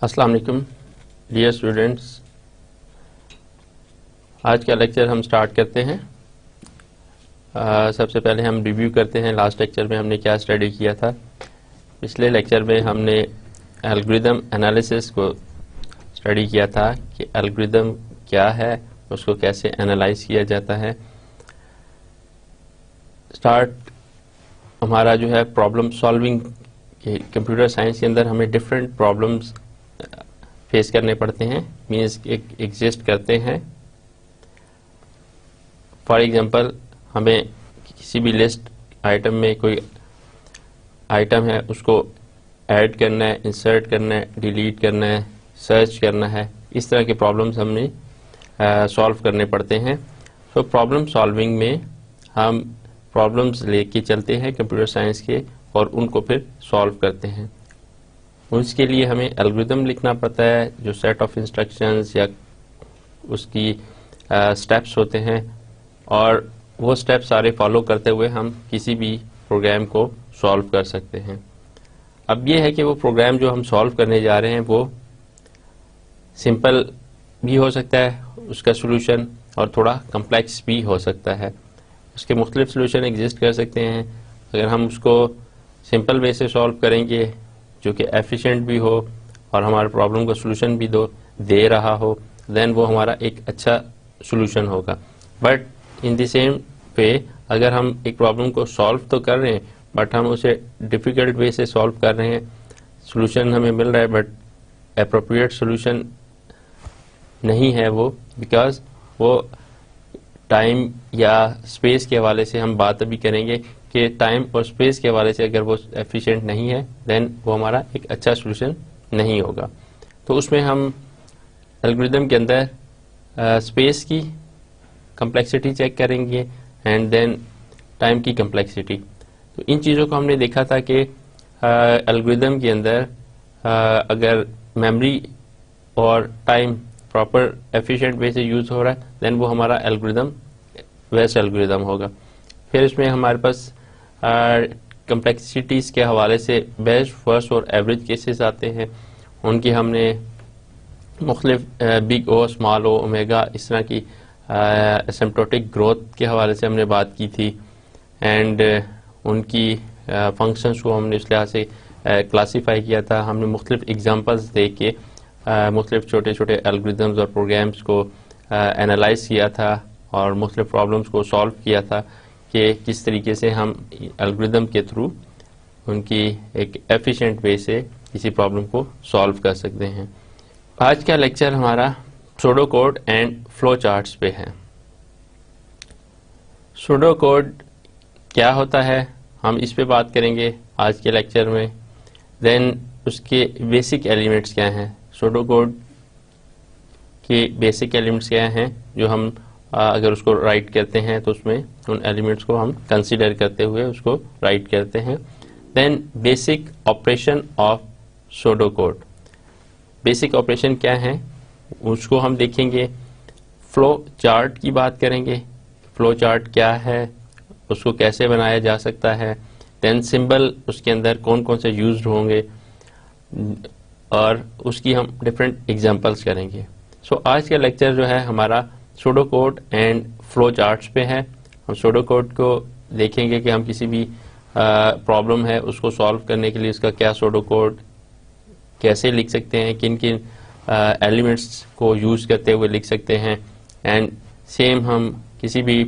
السلام علیکم dear students, آج کا لیکچر ہم سٹارٹ کرتے ہیں۔ سب سے پہلے ہم ریویو کرتے ہیں لاسٹ لیکچر میں ہم نے کیا اسٹڈی کیا تھا۔ پچھلے لیکچر میں ہم نے الگوریدم انالیسس کو اسٹڈی کیا تھا کہ الگوریدم کیا ہے، اس کو کیسے انالائز کیا جاتا ہے۔ سٹارٹ ہمارا جو ہے پرابلم سالونگ، کمپیوٹر سائنس کے اندر ہمیں ڈفرینٹ پرابلمس فیس کرنے پڑتے ہیں، مینس ایگزسٹ کرتے ہیں۔ فار ایگزامپل، ہمیں کسی بھی لسٹ آئٹم میں کوئی آئٹم ہے، اس کو ایڈ کرنا ہے، انسرٹ کرنا ہے، ڈیلیٹ کرنا ہے، سرچ کرنا ہے، اس طرح کے پرابلمس ہم نے سالو کرنے پڑتے ہیں۔ سو پرابلم سالونگ میں ہم پرابلمس لے کے چلتے ہیں کمپیوٹر سائنس کے اور ان کو پھر سالو کرتے ہیں۔ اس کے لیے ہمیں الگوریدم لکھنا پڑتا ہے، جو سیٹ آف انسٹرکشنز یا اس کی سٹیپس ہوتے ہیں، اور وہ سٹیپ سارے فالو کرتے ہوئے ہم کسی بھی پروگرام کو سالو کر سکتے ہیں۔ اب یہ ہے کہ وہ پروگرام جو ہم سالو کرنے جا رہے ہیں وہ سمپل بھی ہو سکتا ہے اس کا سولوشن، اور تھوڑا کمپلیکس بھی ہو سکتا ہے۔ اس کے مختلف سولوشن ایگزسٹ کر سکتے ہیں۔ اگر ہم اس کو سمپل وے سے سالو کریں گے جو کہ ایفیشینٹ بھی ہو اور ہمارے پرابلم کا سولوشن بھی دے رہا ہو، دین وہ ہمارا ایک اچھا سولوشن ہوگا۔ But in the same way, اگر ہم ایک پرابلم کو سالو تو کر رہے ہیں بٹ ہم اسے ڈیفیکلٹ وے سے سالو کر رہے ہیں، سولوشن ہمیں مل رہا ہے بٹ اپروپریٹ سولوشن نہیں ہے وہ، بیکاز وہ ٹائم یا اسپیس کے حوالے سے ہم بات ابھی کریں گے کہ ٹائم اور اسپیس کے حوالے سے اگر وہ ایفیشینٹ نہیں ہے دین وہ ہمارا ایک اچھا سولوشن نہیں ہوگا۔ تو اس میں ہم الگوریدم کے اندر اسپیس کی کمپلیکسٹی چیک کریں گے اینڈ دین ٹائم کی کمپلیکسٹی۔ تو ان چیزوں کو ہم نے دیکھا تھا کہ الگوریدم کے اندر اگر میموری اور ٹائم پراپر ایفیشینٹ وے سے یوز ہو رہا ہے دین وہ ہمارا الگوریدم ویسٹ الگوریدم ہوگا۔ پھر اس میں ہمارے پاس کمپلیکسٹیز کے حوالے سے بیسٹ، فرسٹ اور ایوریج کیسز آتے ہیں۔ ان کی ہم نے مختلف بگ او، اسمال او، اومیگا، اس طرح کی اسمپٹوٹک گروتھ کے حوالے سے ہم نے بات کی تھی، اینڈ ان کی فنکشنز کو ہم نے اس لحاظ سے کلاسیفائی کیا تھا۔ ہم نے مختلف ایگزامپلز دے کے مختلف چھوٹے چھوٹے الگوریدمز اور پروگرامز کو انالائز کیا تھا اور مختلف پرابلمز کو سالو کیا تھا کہ کس طریقے سے ہم الگوریدم کے تھرو ان کی ایک ایفیشینٹ وے سے کسی پرابلم کو سالو کر سکتے ہیں۔ آج کا لیکچر ہمارا pseudo code and flow charts پہ ہے۔ سوڈو کوڈ کیا ہوتا ہے ہم اس پہ بات کریں گے آج کے لیکچر میں۔ دین اس کے بیسک ایلیمنٹس کیا ہیں، سوڈو کوڈ کے بیسک ایلیمنٹس کیا ہیں جو ہم اگر اس کو رائٹ کرتے ہیں تو اس میں ان ایلیمنٹس کو ہم کنسیڈر کرتے ہوئے اس کو رائٹ کرتے ہیں۔ Then basic operation of pseudo code, basic operation کیا ہیں اس کو ہم دیکھیں گے۔ فلو چارٹ کی بات کریں گے، فلو چارٹ کیا ہے، اس کو کیسے بنایا جا سکتا ہے، دین سمبل اس کے اندر کون کون سے یوزڈ ہوں گے، اور اس کی ہم ڈفرینٹ ایگزامپلس کریں گے۔ سو آج کا لیکچر جو ہے ہمارا pseudo code and flow charts پہ ہے۔ ہم سوڈو کوڈ کو دیکھیں گے کہ ہم کسی بھی پرابلم ہے اس کو سالو کرنے کے لیے اس کا کیا سوڈو کوڈ کیسے لکھ سکتے ہیں، کن کن ایلیمنٹس کو یوز کرتے ہوئے لکھ سکتے ہیں، اینڈ سیم ہم کسی بھی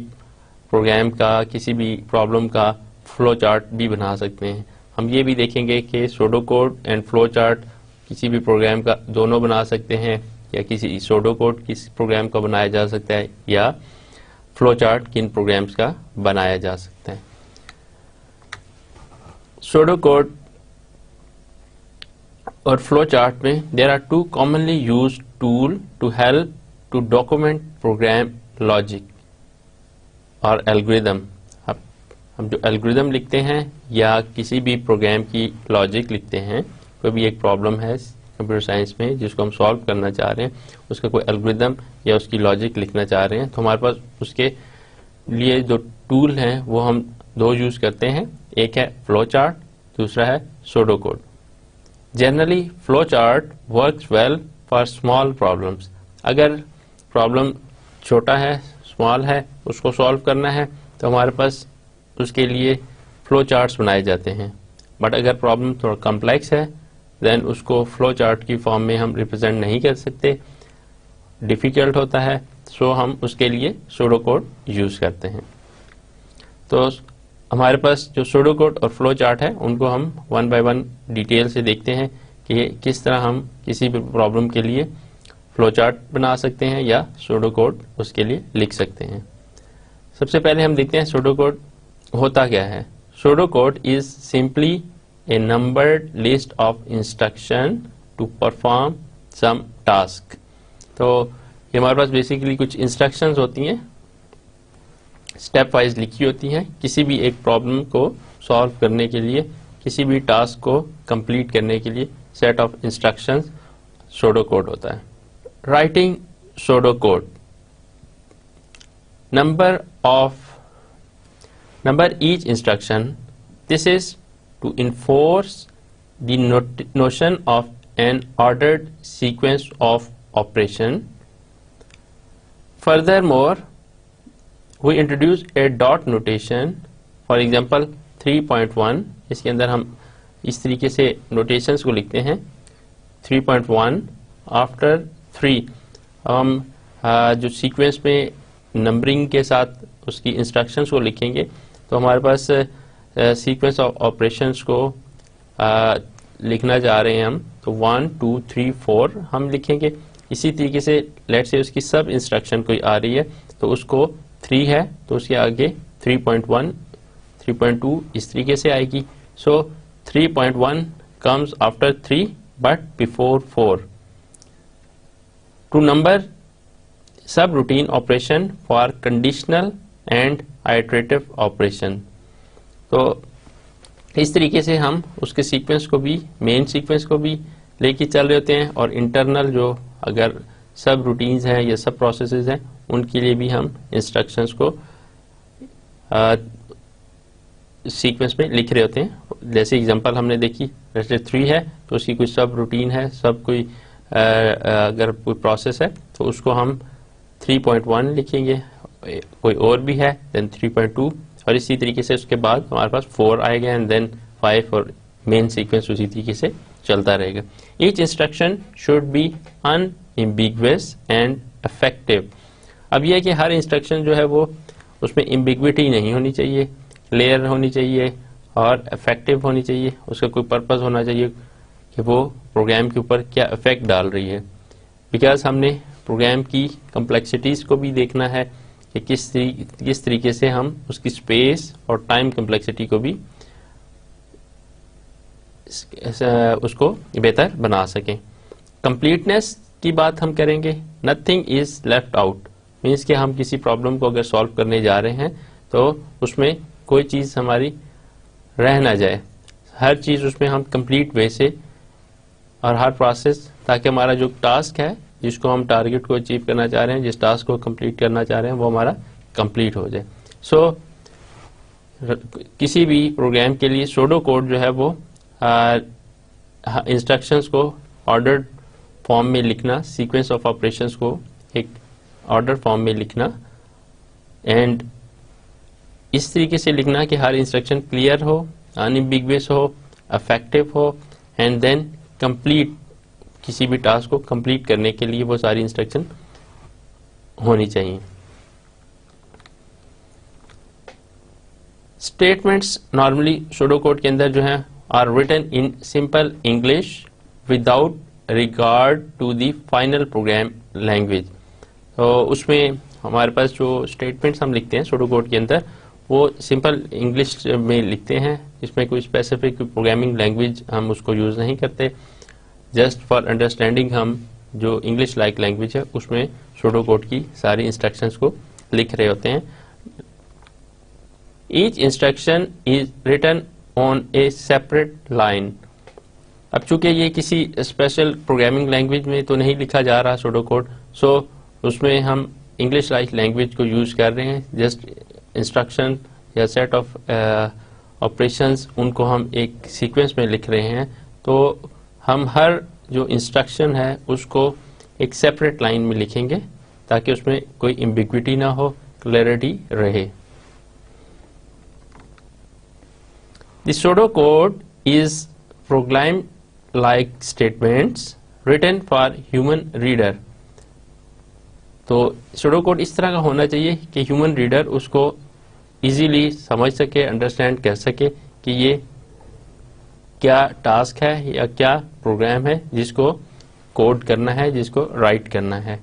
پروگرام کا، کسی بھی پرابلم کا فلو چارٹ بھی بنا سکتے ہیں۔ ہم یہ بھی دیکھیں گے کہ pseudo code and flow chart کسی بھی پروگرام کا دونوں بنا سکتے ہیں، یا کسی سوڈو کوڈ کس پروگرام کا بنایا جا سکتا ہے، یا فلو چارٹ کن پروگرامز کا بنایا جا سکتا ہے۔ سوڈو کوڈ اور فلو چارٹ میں there are two commonly used tool to help to document program logic اور الگوریدم۔ ہم جو الگوریدم لکھتے ہیں یا کسی بھی پروگرام کی لاجک لکھتے ہیں، کوئی بھی ایک پرابلم ہے کمپیوٹر سائنس میں جس کو ہم سالو کرنا چاہ رہے ہیں، اس کا کوئی الگوریدم یا اس کی لاجک لکھنا چاہ رہے ہیں، تو ہمارے پاس اس کے لیے جو ٹول ہیں وہ ہم دو یوز کرتے ہیں، ایک ہے فلو چارٹ، دوسرا ہے pseudo code. Generally, flowchart works well for small problems. اگر پرابلم چھوٹا ہے، اسمال ہے، اس کو سالو کرنا ہے تو ہمارے پاس اس کے لیے فلو چارٹس بنائے جاتے ہیں. بٹ اگر پرابلم تھوڑا کمپلیکس ہے دین اس کو فلو چارٹ کی فارم میں ہم ریپرزینٹ نہیں کر سکتے، ڈیفیکلٹ ہوتا ہے، سو ہم اس کے لیے سوڈو کوڈ یوز کرتے ہیں. تو ہمارے پاس جو سوڈو کوڈ اور فلو چارٹ ہے ان کو ہم ون بائی ون ڈیٹیل سے دیکھتے ہیں کہ کس طرح ہم کسی بھی پرابلم کے لیے فلو چارٹ بنا سکتے ہیں یا سوڈو کوڈ اس کے لیے لکھ سکتے ہیں. سب سے پہلے ہم دیکھتے ہیں سوڈو کوڈ ہوتا کیا ہے. Pseudo code is simply a numbered list of instruction to perform some task. تو یہ ہمارے پاس بیسیکلی کچھ انسٹرکشنز ہوتی ہیں، اسٹیپ وائز لکھی ہوتی ہیں کسی بھی ایک پرابلم کو سالو کرنے کے لیے، کسی بھی ٹاسک کو کمپلیٹ کرنے کے لیے set of instructions pseudo code ہوتا ہے. Writing pseudo code. Number each instruction. This is to enforce the notion of an ordered sequence of operation. Furthermore, we introduce a dot notation. For example, 3.1 اس کے اندر ہم اس طریقے سے notations کو لکھتے ہیں. 3.1 after 3 ہم جو سیکوینس میں نمبرنگ کے ساتھ اس کی انسٹرکشنز کو لکھیں گے تو ہمارے پاس سیکوینس آف آپریشنز کو لکھنا چاہ رہے ہیں ہم تو 1 2 3 4 ہم لکھیں گے. اسی طریقے سے لیٹ سے اس کی سب انسٹرکشن کوئی آ رہی ہے تو اس کو 3 ہے تو اس کے آگے 3.1 3.2 اس طریقے سے آئے گی. سو 3.1 comes after 3 but before 4. To number subroutine operation for conditional and iterative operation. تو اس طریقے سے ہم اس کے سیکوینس کو بھی مین سیکوینس کو بھی لے کے چل رہے ہوتے ہیں اور انٹرنل جو اگر سب روٹینز ہیں یا سب پروسیسز ہیں ان کے لیے بھی ہم انسٹرکشنز کو سیکوینس میں لکھ رہے ہوتے ہیں. جیسے اگزامپل ہم نے دیکھی جیسے 3 ہے تو اس کی کوئی سب روٹین ہے، سب کوئی اگر کوئی پروسیس ہے تو اس کو ہم 3.1 لکھیں گے، کوئی اور بھی ہے دین 3.2 اور اسی طریقے سے اس کے بعد ہمارے پاس 4 آئے گا اینڈ دین 5 اور مین سیکوینس اسی طریقے سے چلتا رہے گا. Each instruction should be unambiguous and effective. اب یہ ہے کہ ہر انسٹرکشن جو ہے وہ اس میں ایمبیگوٹی نہیں ہونی چاہیے، کلیئر ہونی چاہیے اور افیکٹو ہونی چاہیے. اس کا کوئی پرپز ہونا چاہیے کہ وہ پروگرام کے اوپر کیا افیکٹ ڈال رہی ہے. بیکاز ہم نے پروگرام کی کمپلیکسٹیز کو بھی دیکھنا ہے کہ کس طریقے سے ہم اس کی اسپیس اور ٹائم کمپلیکسٹی کو بھی اس کو بہتر بنا سکیں. کمپلیٹنس کی بات ہم کریں گے. Nothing is left out means کہ ہم کسی پرابلم کو اگر سالو کرنے جا رہے ہیں تو اس میں کوئی چیز ہماری رہ نہ جائے، ہر چیز اس میں ہم کمپلیٹ وے سے اور ہر پروسیس تاکہ ہمارا جو ٹاسک ہے جس کو ہم ٹارگٹ کو اچیو کرنا چاہ رہے ہیں، جس ٹاسک کو کمپلیٹ کرنا چاہ رہے ہیں وہ ہمارا کمپلیٹ ہو جائے. سو کسی بھی پروگرام کے لیے سوڈو کوڈ جو ہے وہ انسٹرکشنز کو آرڈرڈ فارم میں لکھنا، سیکوینس آف آپریشنز کو ایک آرڈر فارم میں لکھنا اینڈ اس طریقے سے لکھنا کہ ہر انسٹرکشن کلیئر ہو، انایمبیگوس ہو، افیکٹو ہو اینڈ دین کمپلیٹ کسی بھی ٹاسک کو کمپلیٹ کرنے کے لیے وہ ساری انسٹرکشن ہونی چاہیے. اسٹیٹمنٹس نارملی سوڈو کوڈ کے اندر جو ہیں are written in simple English without regard to the final program language. تو اس میں ہمارے پاس جو اسٹیٹمنٹس ہم لکھتے ہیں سوڈو کوڈ کے اندر وہ سمپل انگلش میں لکھتے ہیں، اس میں کوئی اسپیسیفک پروگرامنگ لینگویج ہم اس کو یوز نہیں کرتے. جسٹ فار انڈرسٹینڈنگ ہم جو انگلش لائک لینگویج ہے اس میں سوڈو کوڈ کی ساری انسٹرکشنز کو لکھ رہے ہوتے ہیں. Each instruction is written on a separate line. اب چونکہ یہ کسی اسپیشل پروگرامنگ لینگویج میں تو نہیں لکھا جا رہا سوڈو کوڈ، سو اس میں ہم انگلش لائک لینگویج کو یوز کر رہے ہیں. جسٹ انسٹرکشن یا سیٹ آف آپریشنز ان کو ہم ایک سیکوینس میں لکھ رہے ہیں تو ہم ہر جو انسٹرکشن ہے اس کو ایک سیپریٹ لائن میں لکھیں گے تاکہ اس میں کوئی ایمبیگوٹی نہ ہو, کلیئرٹی رہے. The pseudocode is program-like statements written for human reader. تو pseudocode اس طرح کا ہونا چاہیے کہ ہیومن ریڈر اس کو ایزیلی سمجھ سکے, انڈرسٹینڈ کر سکے کہ یہ کیا ٹاسک ہے یا کیا پروگرام ہے جس کو کوڈ کرنا ہے, جس کو رائٹ کرنا ہے.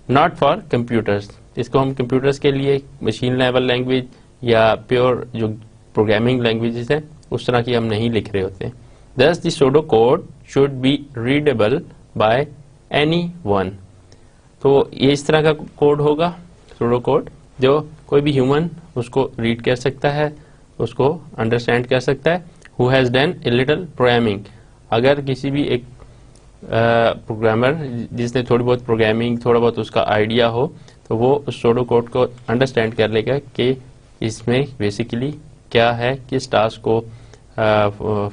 ناٹ فار کمپیوٹرس, اس کو ہم کمپیوٹرس کے لیے مشین لیول لینگویج یا پیور جو پروگرامنگ لینگویجز ہیں اس طرح کی ہم نہیں لکھ رہے ہوتے. Thus the pseudocode should be readable by anyone. تو یہ اس طرح کا کوڈ ہوگا سوڈو کوڈ جو کوئی بھی ہیومن اس کو ریڈ کر سکتا ہے, اس کو انڈرسٹینڈ کر سکتا ہے. Who has done a little programming. اگر کسی بھی ایک پروگرامر جس نے تھوڑی بہت پروگرامنگ, تھوڑا بہت اس کا آئیڈیا ہو, تو وہ اس سوڈو کوڈ کو انڈرسٹینڈ کر لے گا کہ اس میں بیسیکلی کیا ہے, کس ٹاسک کو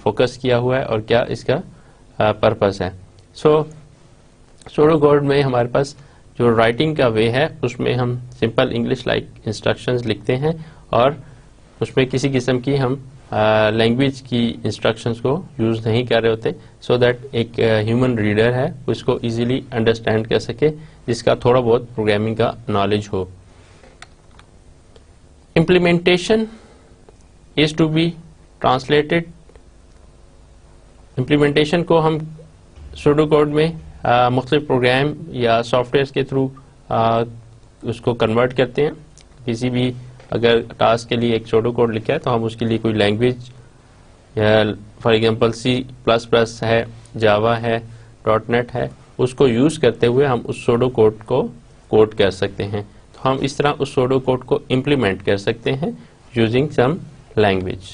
فوکس کیا ہوا ہے اور کیا اس کا پرپس ہے. سوڈو کوڈ میں ہمارے پاس جو رائٹنگ کا وے ہے اس میں ہم سمپل انگلش لائک انسٹرکشنز لکھتے ہیں اور اس میں کسی قسم کی ہم لینگویج کی انسٹرکشنز کو یوز نہیں کر رہے ہوتے, سو دیٹ ایک ہیومن ریڈر ہے اس کو ایزیلی انڈرسٹینڈ کر سکے جس کا تھوڑا بہت پروگرامنگ کا knowledge who. Implementation is to be translated. Implementation کو ہم سوڈو کوڈ میں مختلف پروگرام یا سافٹ ویئرس کے تھرو اس کو کنورٹ کرتے ہیں. کسی بھی اگر ٹاسک کے لیے ایک سوڈو کوڈ لکھا ہے تو ہم اس کے لیے کوئی لینگویج یا فار ایگزامپل C++ ہے, جاوا ہے, .NET ہے, اس کو یوز کرتے ہوئے ہم اس سوڈو کوڈ کو کوڈ کر سکتے ہیں. تو ہم اس طرح اس سوڈو کوڈ کو امپلیمنٹ کر سکتے ہیں یوزنگ سم لینگویج.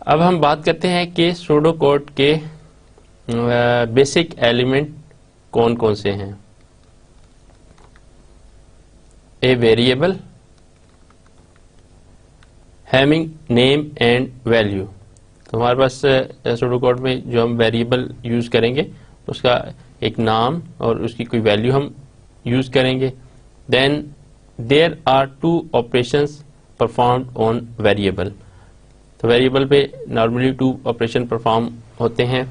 اب ہم بات کرتے ہیں کہ سوڈو کوڈ کے بیسک ایلیمنٹ کون کون سے ہیں. A variable having name and value. تو ہمارے پاس سوڈو کوڈ میں جو ہم ویریبل یوز کریں گے اس کا ایک نام اور اس کی کوئی ویلیو ہم یوز کریں گے. دین there are two operations performed on variable. تو ویریبل پہ نارملی 2 آپریشن پرفارم ہوتے ہیں.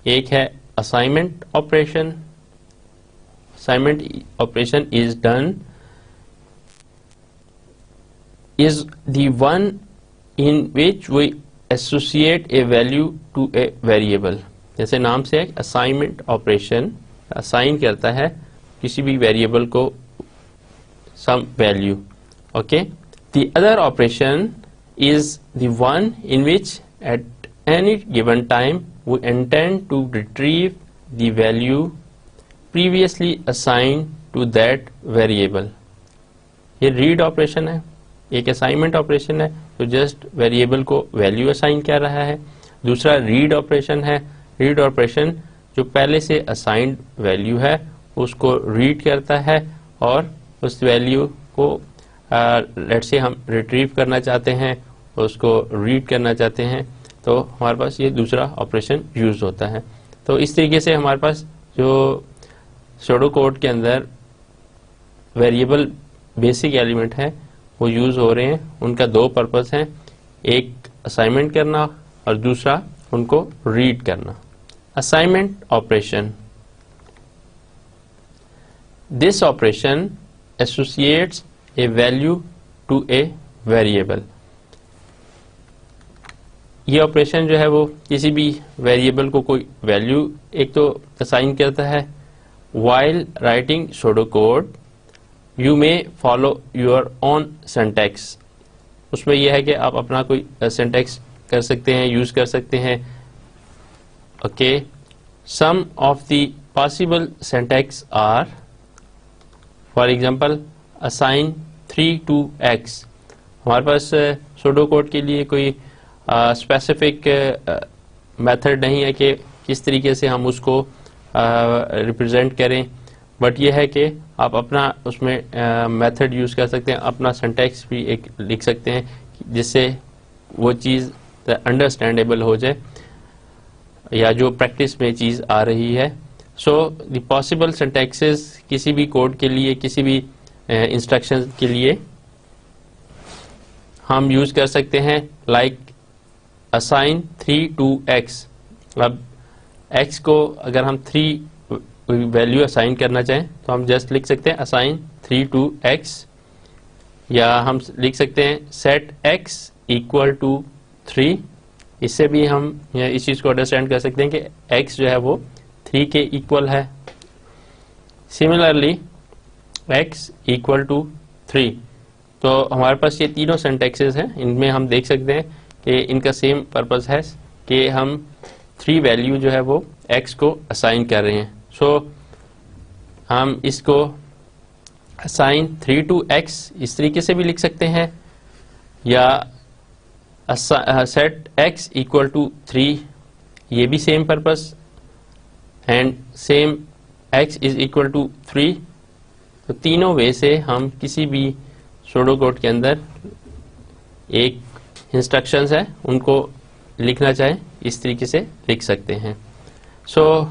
ایک ہے assignment operation. assignment operation is done is the one in which we associate a value to a variable. جیسے نام سے ایک assignment operation assign کرتا ہے کسی بھی ویریبل کو some value. Okay. The other operation is the one in which at any given time we intend to retrieve the value previously assigned to that variable. یہ ریڈ آپریشن ہے, ایک assignment operation ہے تو just variable کو value assign کر رہا ہے. دوسرا ریڈ آپریشن ہے. ریڈ آپریشن جو پہلے سے اسائنڈ ویلیو ہے اس کو ریڈ کرتا ہے اور اس ویلیو کو لیٹ سے ہم ریٹریو کرنا چاہتے ہیں, اس کو ریڈ کرنا چاہتے ہیں, تو ہمارے پاس یہ دوسرا آپریشن یوز ہوتا ہے. تو اس طریقے سے ہمارے پاس جو سوڈو کوڈ کے اندر ویریبل بیسک ایلیمنٹ ہے وہ یوز ہو رہے ہیں. ان کا 2 پرپز ہیں, ایک اسائنمنٹ کرنا اور دوسرا ان کو ریڈ کرنا. Assignment operation. This operation associates a value to a variable. یہ آپریشن جو ہے وہ کسی بھی ویریبل کو کوئی ویلیو ایک تو اسائن کرتا ہے. While writing pseudocode, you may follow your own syntax. اس میں یہ ہے کہ آپ اپنا کوئی syntax کر سکتے ہیں, یوز کر سکتے ہیں. Okay. Some of the possible syntax are, for example, assign 3 to x. ہمارے پاس سوڈو کوڈ کے لیے کوئی اسپیسیفک میتھڈ نہیں ہے کہ کس طریقے سے ہم اس کو ریپرزینٹ کریں, بٹ یہ ہے کہ آپ اپنا اس میں میتھڈ یوز کر سکتے ہیں, اپنا سینٹیکس بھی ایک لکھ سکتے ہیں جس سے وہ چیز انڈرسٹینڈیبل ہو جائے یا جو پریکٹس میں چیز آ رہی ہے. سو دی پاسبل سنٹیکسز کسی بھی کوڈ کے لیے, کسی بھی انسٹرکشن کے لیے ہم یوز کر سکتے ہیں لائک assign 3 to x. اب x کو اگر ہم 3 ویلیو اسائن کرنا چاہیں تو ہم جسٹ لکھ سکتے ہیں assign 3 to x, یا ہم لکھ سکتے ہیں set x equal to 3. اس سے بھی ہم اس چیز کو انڈرسٹینڈ کر سکتے ہیں کہ x جو ہے وہ 3 کے ایکول ہے. Similarly x equal to 3. تو ہمارے پاس یہ تینوں سینٹیکسز ہیں, ان میں ہم دیکھ سکتے ہیں کہ ان کا سیم پرپز ہے کہ ہم 3 ویلیو جو ہے وہ x کو اسائن کر رہے ہیں. سو ہم اس کو assign 3 to x اس طریقے سے بھی لکھ سکتے ہیں, یا set x equal to 3, یہ بھی same purpose, and same x is equal to 3. تو تینوں وے سے ہم کسی بھی سوڈو کوڈ کے اندر ایک انسٹرکشنز ہیں ان کو لکھنا چاہیں اس طریقے سے لکھ سکتے ہیں. سو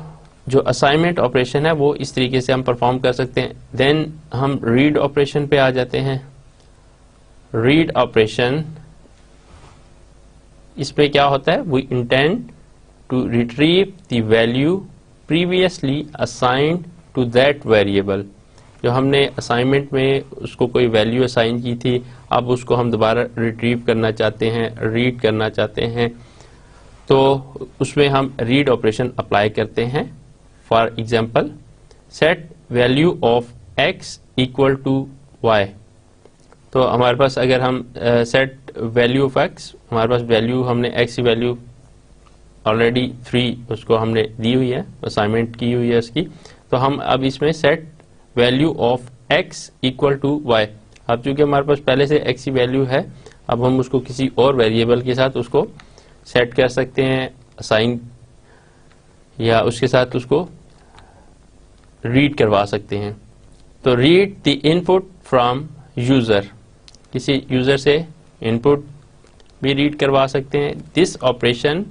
جو اسائنمنٹ آپریشن ہے وہ اس طریقے سے ہم پرفارم کر سکتے ہیں. دین ہم ریڈ آپریشن پہ آ جاتے ہیں. ریڈ آپریشن اس پہ کیا ہوتا ہے, we intend to retrieve the value previously assigned to that variable. جو ہم نے اسائنمنٹ میں اس کو کوئی ویلیو اسائن کی تھی, اب اس کو ہم دوبارہ ریٹریو کرنا چاہتے ہیں, ریڈ کرنا چاہتے ہیں, تو اس میں ہم ریڈ آپریشن اپلائی کرتے ہیں. For example set value of x equal to y. تو ہمارے پاس اگر ہم سیٹ ویلیو آف ایکس, ہمارے پاس ویلیو ہم نے ایکس کی ویلیو آلریڈی 3 اس کو ہم نے دی ہوئی ہے, اسائنمنٹ کی ہوئی ہے اس کی, تو ہم اب اس میں set value of x equal to y. اب چونکہ ہمارے پاس پہلے سے ایکس کی ویلیو ہے, اب ہم اس کو کسی اور ویریبل کے ساتھ اس کو سیٹ کر سکتے ہیں, اسائن, یا اس کے ساتھ اس کو ریڈ کروا سکتے ہیں. تو read the input from user, کسی یوزر سے ان پٹ بھی ریڈ کروا سکتے ہیں. This operation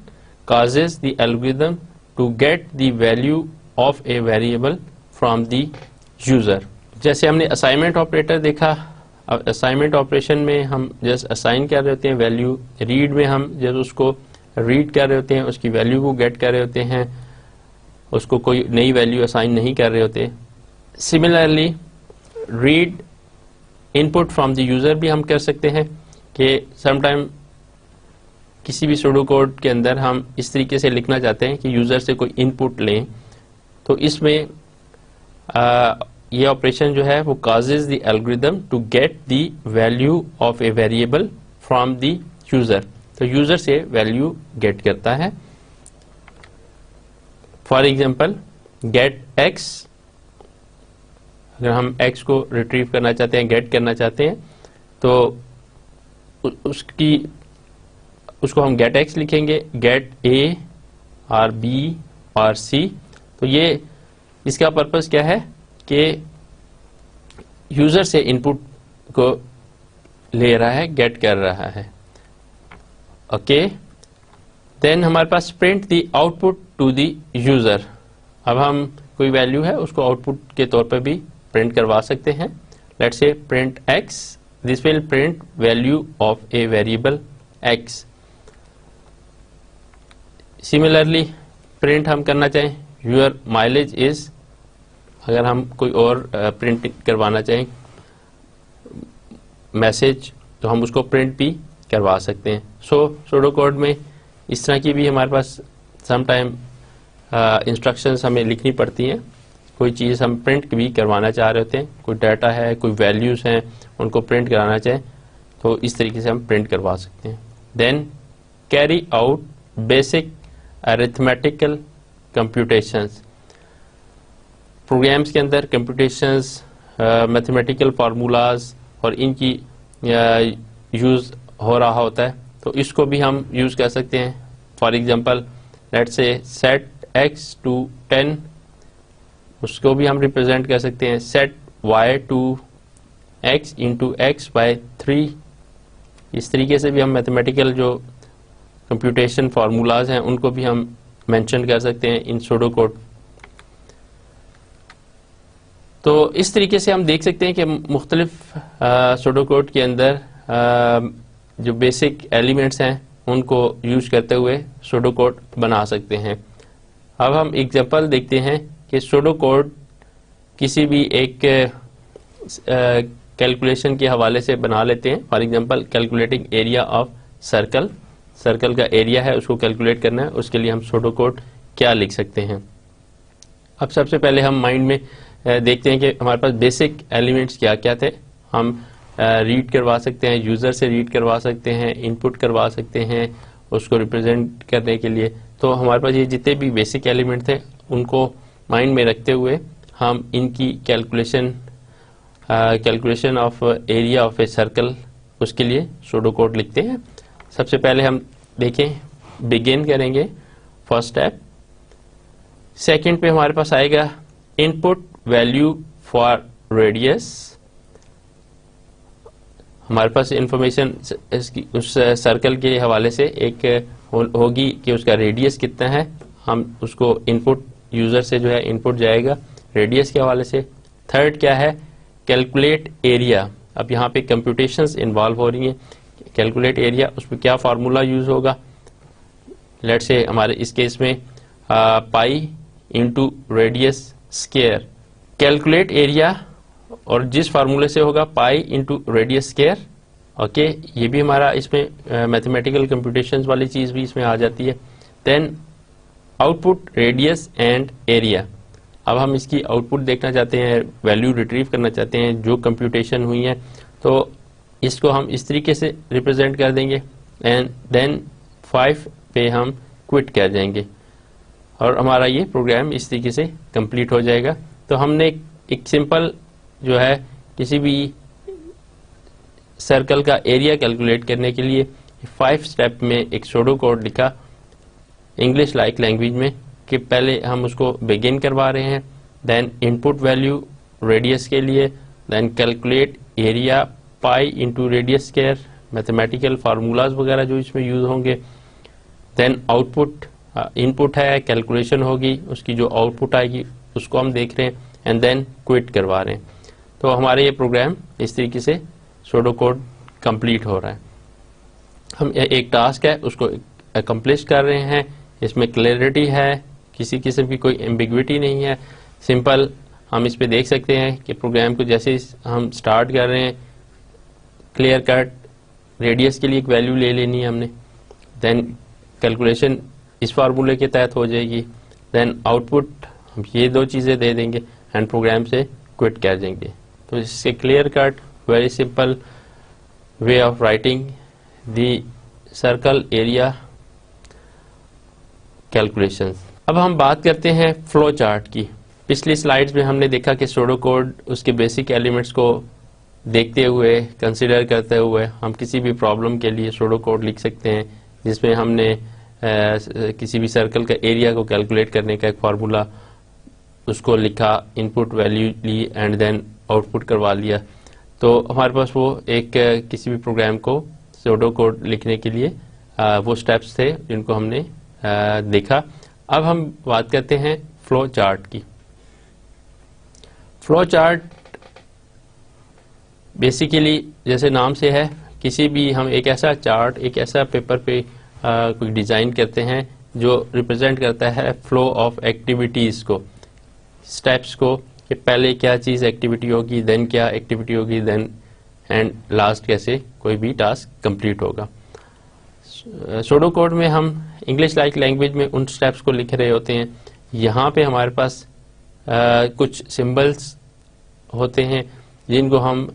causes the algorithm to get the value of a variable from the user. جیسے ہم نے اسائنمنٹ آپریٹر دیکھا, اسائنمنٹ آپریشن میں ہم جیسے اسائن کر رہے ہوتے ہیں ویلیو, ریڈ میں ہم جب اس کو ریڈ کر رہے ہوتے ہیں, اس کی ویلیو کو گیٹ کر رہے ہوتے ہیں, اس کو کوئی نئی ویلیو اسائن نہیں کر رہے ہوتے. Similarly read input from the user بھی ہم کر سکتے ہیں کہ سم ٹائم کسی بھی سوڈو کوڈ کے اندر ہم اس طریقے سے لکھنا چاہتے ہیں کہ یوزر سے کوئی ان پٹ لیں, تو اس میں یہ آپریشن جو ہے وہ causes the algorithm to get the value of a variable from the user. تو یوزر سے ویلیو گیٹ کرتا ہے. فار ایگزامپل گیٹ ایکس, اگر ہم ایکس کو ریٹریو کرنا چاہتے ہیں, گیٹ کرنا چاہتے ہیں, تو اس کو ہم گیٹ ایکس لکھیں گے, گیٹ اے اور بی اور سی. تو یہ اس کا پرپز کیا ہے کہ یوزر سے ان پٹ کو لے رہا ہے, گیٹ کر رہا ہے. اوکے, دین ہمارے پاس print the output to the user. اب ہم کوئی ویلیو ہے اس کو آؤٹ پٹ کے طور پہ بھی پرنٹ کروا سکتے ہیں. Let's say print x, this will print value of a variable x. Similarly print ہم کرنا چاہیں یور مائلیج از, اگر ہم کوئی اور پرنٹ کروانا چاہیں میسج, تو ہم اس کو پرنٹ بھی کروا سکتے ہیں. سوڈو کوڈ میں اس طرح کی بھی ہمارے پاس سم ٹائم انسٹرکشنز ہمیں لکھنی پڑتی ہیں. کوئی چیز ہم پرنٹ بھی کروانا چاہ رہے ہوتے ہیں, کوئی ڈیٹا ہے, کوئی ویلیوز ہیں, ان کو پرنٹ کرانا چاہیں تو اس طریقے سے ہم پرنٹ کروا سکتے ہیں. Then carry out basic arithmetical computations. Programs کے اندر کمپیوٹیشنز, میتھمیٹیکل فارمولاز اور ان کی یوز ہو رہا ہوتا ہے, تو اس کو بھی ہم یوز کر سکتے ہیں. For example let's say set x to 10, اس کو بھی ہم ریپرزینٹ کر سکتے ہیں. Set y to x into x by 3. اس طریقے سے بھی ہم میتھمیٹیکل جو کمپیوٹیشن فارمولاز ہیں ان کو بھی ہم مینشن کر سکتے ہیں ان سوڈو کوڈ. تو اس طریقے سے ہم دیکھ سکتے ہیں کہ مختلف سوڈو کوڈ کے اندر جو بیسک ایلیمنٹس ہیں ان کو یوز کرتے ہوئے سوڈو کوڈ بنا سکتے ہیں. اب ہم ایگزامپل دیکھتے ہیں کہ سوڈو کوڈ کسی بھی ایک کیلکولیشن کے حوالے سے بنا لیتے ہیں. For example calculating area of circle, circle کا ایریا ہے اس کو کیلکولیٹ کرنا ہے, اس کے لیے ہم سوڈو کوڈ کیا لکھ سکتے ہیں. اب سب سے پہلے ہم مائنڈ میں دیکھتے ہیں کہ ہمارے پاس بیسک ایلیمنٹس کیا کیا تھے. ہم ریڈ کروا سکتے ہیں, یوزر سے ریڈ کروا سکتے ہیں, ان پٹ کروا سکتے ہیں اس کو ریپرزینٹ کرنے کے لیے. تو ہمارے پاس یہ جتنے بھی بیسک ایلیمنٹ تھے ان کو مائنڈ میں رکھتے ہوئے ہم ان کی calculation of area of a circle اس کے لیے سوڈو کوڈ لکھتے ہیں. سب سے پہلے ہم دیکھیں بگن کریں گے فرسٹ اسٹیپ. سیکنڈ پہ ہمارے پاس آئے گا ان پٹ ویلیو فار ریڈیس. ہمارے پاس انفارمیشن اس سرکل کے حوالے سے ایک ہوگی کہ اس کا ریڈیس کتنا ہے. ہم اس کو ان پٹ یوزر سے جو ہے ان پٹ جائے گا ریڈیس کے حوالے سے. تھرڈ کیا ہے کیلکولیٹ ایریا. اب یہاں پہ کمپیوٹیشنز انوالو ہو رہی ہیں. کیلکولیٹ ایریا اس میں کیا فارمولا یوز ہوگا. لیٹ سے ہمارے اس کیس میں pi into radius square. Calculate area اور جس فارمولے سے ہوگا pi into radius square. Okay یہ بھی ہمارا اس میں میتھمیٹیکل کمپیوٹیشنز والی چیز بھی اس میں آ جاتی ہے. Then output radius and area. اب ہم اس کی آؤٹ پٹ دیکھنا چاہتے ہیں, ویلیو ریٹریو کرنا چاہتے ہیں جو کمپیوٹیشن ہوئی ہیں, تو اس کو ہم اس طریقے سے ریپرزینٹ کر دیں گے. اینڈ دین 5 پہ ہم کوئٹ کر جائیں گے اور ہمارا یہ پروگرام اس طریقے سے کمپلیٹ ہو جائے گا. تو ہم نے ایک سمپل جو ہے کسی بھی سرکل کا ایریا کیلکولیٹ کرنے کے لیے 5 اسٹیپ میں ایک سوڈو کوڈ لکھا انگلش لائک لینگویج میں کہ پہلے ہم اس کو بگن کروا رہے ہیں, دین ان پٹ ویلیو ریڈیس کے لیے, then calculate area pi into radius square, mathematical formulas وغیرہ جو اس میں یوز ہوں گے. دین آؤٹ پٹ ان پٹ ہے کیلکولیشن ہوگی, اس کی جو آؤٹ پٹ آئے گی اس کو ہم دیکھ رہے ہیں, اینڈ دین کوئٹ کروا رہے ہیں. تو ہمارے یہ پروگرام اس طریقے سے سوڈو کوڈ کمپلیٹ ہو رہا ہے. ہم ایک ٹاسک ہے اس کو اکمپلش کر رہے ہیں, اس میں کلیئرٹی ہے, کسی قسم کی کوئی ایمبیگوٹی نہیں ہے. سمپل ہم اس پہ دیکھ سکتے ہیں کہ پروگرام کو جیسے ہم سٹارٹ کر رہے ہیں کلیئر کٹ ریڈیس کے لیے ایک ویلیو لے لینی ہے ہم نے, دین کیلکولیشن اس فارمولے کے تحت ہو جائے گی, دین آؤٹ پٹ ہم یہ 2 چیزیں دے دیں گے اینڈ پروگرام سے کوئٹ کر دیں گے. تو اس سے clear cut very simple way of writing the circle area calculation. اب ہم بات کرتے ہیں فلو چارٹ کی. پچھلی سلائیڈز میں ہم نے دیکھا کہ سوڈو کوڈ اس کے بیسک ایلیمنٹس کو دیکھتے ہوئے کنسیڈر کرتے ہوئے ہم کسی بھی پرابلم کے لیے سوڈو کوڈ لکھ سکتے ہیں جس میں ہم نے کسی بھی سرکل کا ایریا کو کیلکولیٹ کرنے کا ایک فارمولا اس کو لکھا, ان پٹ ویلیو لی اینڈ دین آؤٹ پٹ کروا لیا. تو ہمارے پاس وہ ایک کسی بھی پروگرام کو سوڈو کوڈ لکھنے کے لیے وہ سٹیپس تھے جن کو ہم نے دیکھا. اب ہم بات کرتے ہیں فلو چارٹ کی. فلو چارٹ بیسیکلی جیسے نام سے ہے کسی بھی ہم ایک ایسا چارٹ ایک ایسا پیپر پہ کوئی ڈیزائن کرتے ہیں جو ریپرزینٹ کرتا ہے فلو آف ایکٹیویٹیز کو, سٹیپس کو, کہ پہلے کیا چیز ایکٹیویٹی ہوگی, دین کیا ایکٹیویٹی ہوگی, دین اینڈ لاسٹ کیسے کوئی بھی ٹاسک کمپلیٹ ہوگا. سوڈو کوڈ میں ہم انگلش لائک لینگویج میں ان سٹیپس کو لکھ رہے ہوتے ہیں. یہاں پہ ہمارے پاس کچھ سمبلس ہوتے ہیں جن کو ہم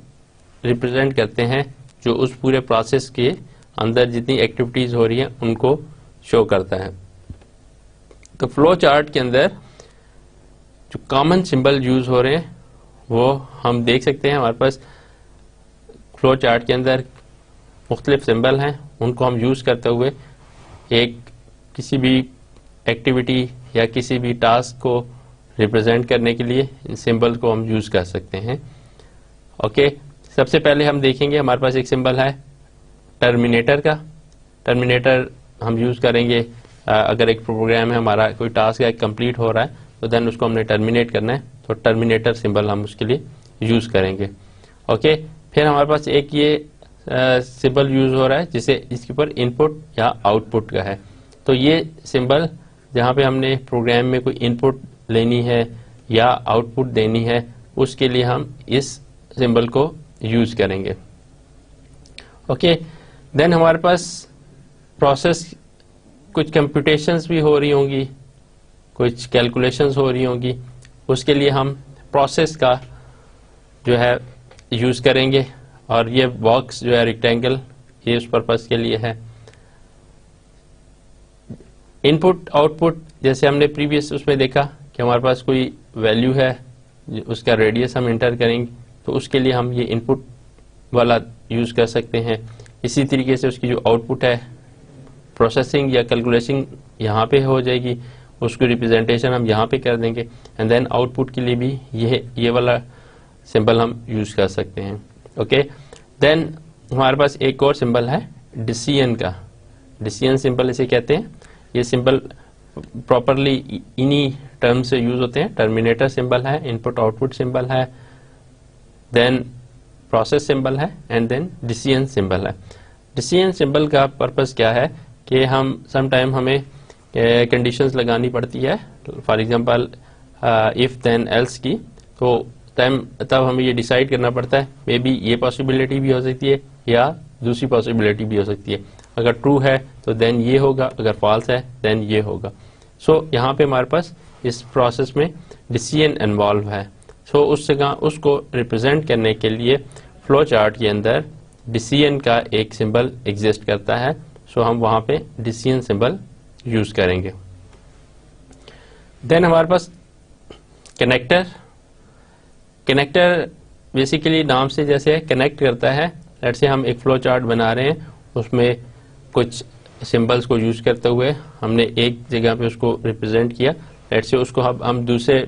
ریپرزینٹ کرتے ہیں جو اس پورے پروسیس کے اندر جتنی ایکٹیویٹیز ہو رہی ہیں ان کو شو کرتا ہے. تو فلو چارٹ کے اندر جو کامن سمبل یوز ہو رہے ہیں وہ ہم دیکھ سکتے ہیں. ہمارے پاس فلو چارٹ کے اندر مختلف سمبل ہیں, ان کو ہم یوز کرتے ہوئے ایک کسی بھی ایکٹیویٹی یا کسی بھی ٹاسک کو ریپرزینٹ کرنے کے لیے ان سمبل کو ہم یوز کر سکتے ہیں. اوکے سب سے پہلے ہم دیکھیں گے ہمارے پاس ایک سمبل ہے ٹرمینیٹر کا. ٹرمینیٹر ہم یوز کریں گے اگر ایک پروگرام ہے ہمارا کوئی ٹاسک ہے کمپلیٹ ہو رہا ہے تو دین اس کو ہم نے ٹرمینیٹ کرنا ہے تو ٹرمینیٹر سمبل ہم اس کے لیے یوز کریں گے. اوکے, پھر ہمارے پاس ایک یہ سمبل یوز ہو رہا ہے جس کے اوپر ان پٹ یا آؤٹ پٹ کا ہے. تو یہ سمبل جہاں پہ ہم نے پروگرام میں کوئی ان پٹ لینی ہے یا آؤٹ پٹ دینی ہے اس کے لیے ہم اس سمبل کو یوز کریں گے. اوکے, دین ہمارے پاس پروسیس کچھ کمپیوٹیشنز بھی ہو رہی ہوں گی, کچھ کیلکولیشنز ہو رہی ہوں گی, اس کے لیے ہم پروسیس کا جو ہے یوز کریں گے. اور یہ باکس جو ہے ریکٹینگل یہ اس پرپز کے لیے ہے. ان پٹ آؤٹ پٹ جیسے ہم نے پریویس اس میں دیکھا کہ ہمارے پاس کوئی ویلیو ہے اس کا ریڈیس ہم انٹر کریں گے تو اس کے لیے ہم یہ ان پٹ والا یوز کر سکتے ہیں. اسی طریقے سے اس کی جو آؤٹ پٹ ہے پروسیسنگ یا کیلکولیشن یہاں پہ ہو جائے گی, اس کو ریپرزینٹیشن ہم یہاں پہ کر دیں گے اینڈ دین آؤٹ پٹ کے لیے بھی یہ والا سمبل ہم یوز کر سکتے ہیں. اوکے, دین ہمارے پاس ایک اور سمبل ہے ڈیسیژن کا. ڈیسیژن سمبل اسے کہتے ہیں. یہ سمبل پراپرلی انہی ٹرم سے یوز ہوتے ہیں. ٹرمینیٹر سمبل ہے, ان پٹ آؤٹ پٹ سمبل ہے, دین پروسیس سمبل ہے اینڈ دین ڈیسیژن سمبل ہے. ڈیسیژن سمبل کا پرپز کیا ہے کہ ہم سم ٹائم ہمیں کنڈیشنز لگانی پڑتی ہے, for example if then else کی, تو تب ہمیں یہ ڈیسائیڈ کرنا پڑتا ہے مے بی یہ پاسبلٹی بھی ہو سکتی ہے یا دوسری پاسبلٹی بھی ہو سکتی ہے. اگر ٹرو ہے تو دین یہ ہوگا, اگر فالس ہے دین یہ ہوگا. سو یہاں پہ ہمارے پاس اس پروسیس میں ڈیسیژن انوالو ہے. سو اس جگہ اس کو ریپرزینٹ کرنے کے لیے فلو چارٹ کے اندر ڈیسیژن کا ایک سمبل ایگزسٹ کرتا ہے. سو ہم وہاں پہ ڈیسیژن سمبل یوز کریں گے. دین ہمارے پاس کنیکٹر. کنیکٹر بیسیکلی نام سے جیسے کنیکٹ کرتا ہے. لیٹس سے ہم ایک فلو چارٹ بنا رہے ہیں, اس میں کچھ سمبلس کو یوز کرتے ہوئے ہم نے ایک جگہ پہ اس کو ریپرزینٹ کیا. لیٹس سے اس کو ہم دوسرے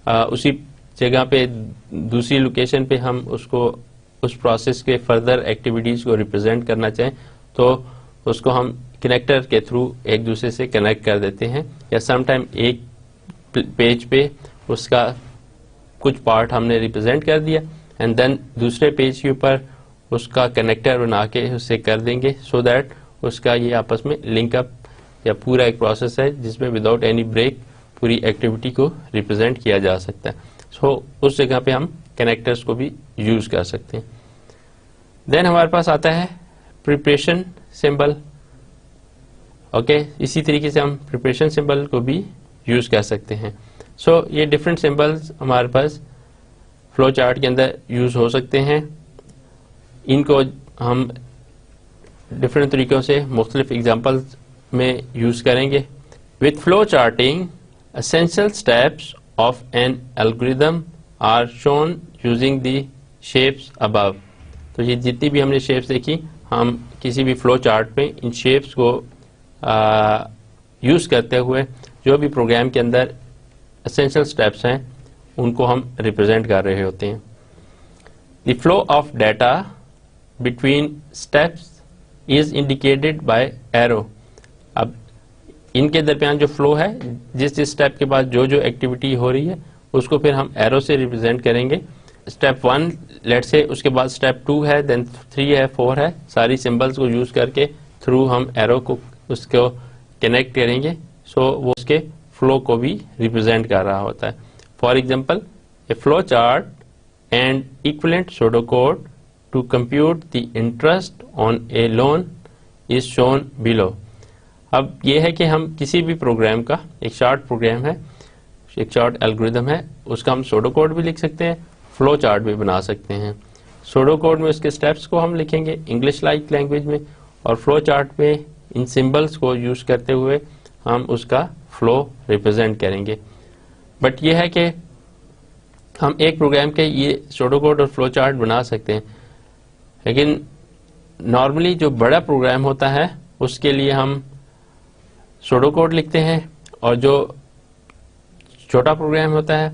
اسی جگہ پہ دوسری لوکیشن پہ ہم اس پروسیس کے فردر ایکٹیویٹیز کو ریپرزینٹ کرنا چاہیں تو اس کو ہم کنیکٹر کے تھرو ایک دوسرے سے کنیکٹ کر دیتے ہیں. یا سم ٹائم ایک پیج پہ اس کا کچھ پارٹ ہم نے ریپرزینٹ کر دیا اینڈ دین دوسرے پیج کے اوپر اس کا کنیکٹر بنا کے اسے کر دیں گے سو دیٹ اس کا یہ آپس میں لنک اپ یا پورا ایک پروسیس ہے جس میں وداؤٹ اینی بریک پوری ایکٹیویٹی کو ریپرزینٹ کیا جا سکتا ہے. سو اس جگہ پہ ہم کنیکٹرز کو بھی یوز کر سکتے ہیں. دین ہمارے پاس آتا ہے پریپریشن سمبل. اوکے, اسی طریقے سے ہم پریپریشن سمبل کو بھی یوز کر سکتے ہیں. سو یہ ڈفرینٹ سمبلز ہمارے پاس فلو چارٹ کے اندر یوز ہو سکتے ہیں. ان کو ہم ڈفرینٹ طریقوں سے مختلف ایگزامپلز میں یوز کریں گے. With flow charting essential steps of an algorithm are shown using the shapes above. تو یہ جتنی بھی ہم نے شیپس دیکھی ہم کسی بھی فلو چارٹ میں ان شیپس کو یوز کرتے ہوئے جو بھی پروگرام کے اندر اسینشل اسٹیپس ہیں ان کو ہم ریپرزینٹ کر رہے ہوتے ہیں. The flow of data between steps is indicated by arrow. اب ان کے درمیان جو فلو ہے جس اسٹیپ کے بعد جو ایکٹیویٹی ہو رہی ہے اس کو پھر ہم ایرو سے ریپرزینٹ کریں گے. اسٹیپ 1 لیٹ سے, اس کے بعد اسٹیپ 2 ہے, دین 3 ہے, 4 ہے, ساری سمبلس کو یوز کر کے تھرو ہم ایرو کو اس کو کنیکٹ کریں گے. سو وہ اس کے فلو کو بھی ریپرزینٹ کر رہا ہوتا ہے. For example a flow chart and equivalent pseudo code to compute the interest on a loan is shown below. اب یہ ہے کہ ہم کسی بھی پروگرام کا ایک شارٹ پروگرام ہے, ایک شارٹ الگوریدم ہے, اس کا ہم سوڈو کوڈ بھی لکھ سکتے ہیں, فلو چارٹ بھی بنا سکتے ہیں. سوڈو کوڈ میں اس کے سٹیپس کو ہم لکھیں گے انگلش لائک لینگویج میں, اور فلو چارٹ میں ان سمبلس کو یوز کرتے ہوئے ہم اس کا فلو ریپرزینٹ کریں گے. بٹ یہ ہے کہ ہم ایک پروگرام کے یہ سوڈو کوڈ اور فلو چارٹ بنا سکتے ہیں, لیکن نارملی جو بڑا پروگرام ہوتا ہے اس کے لیے ہم سوڈو کوڈ لکھتے ہیں, اور جو چھوٹا پروگرام ہوتا ہے,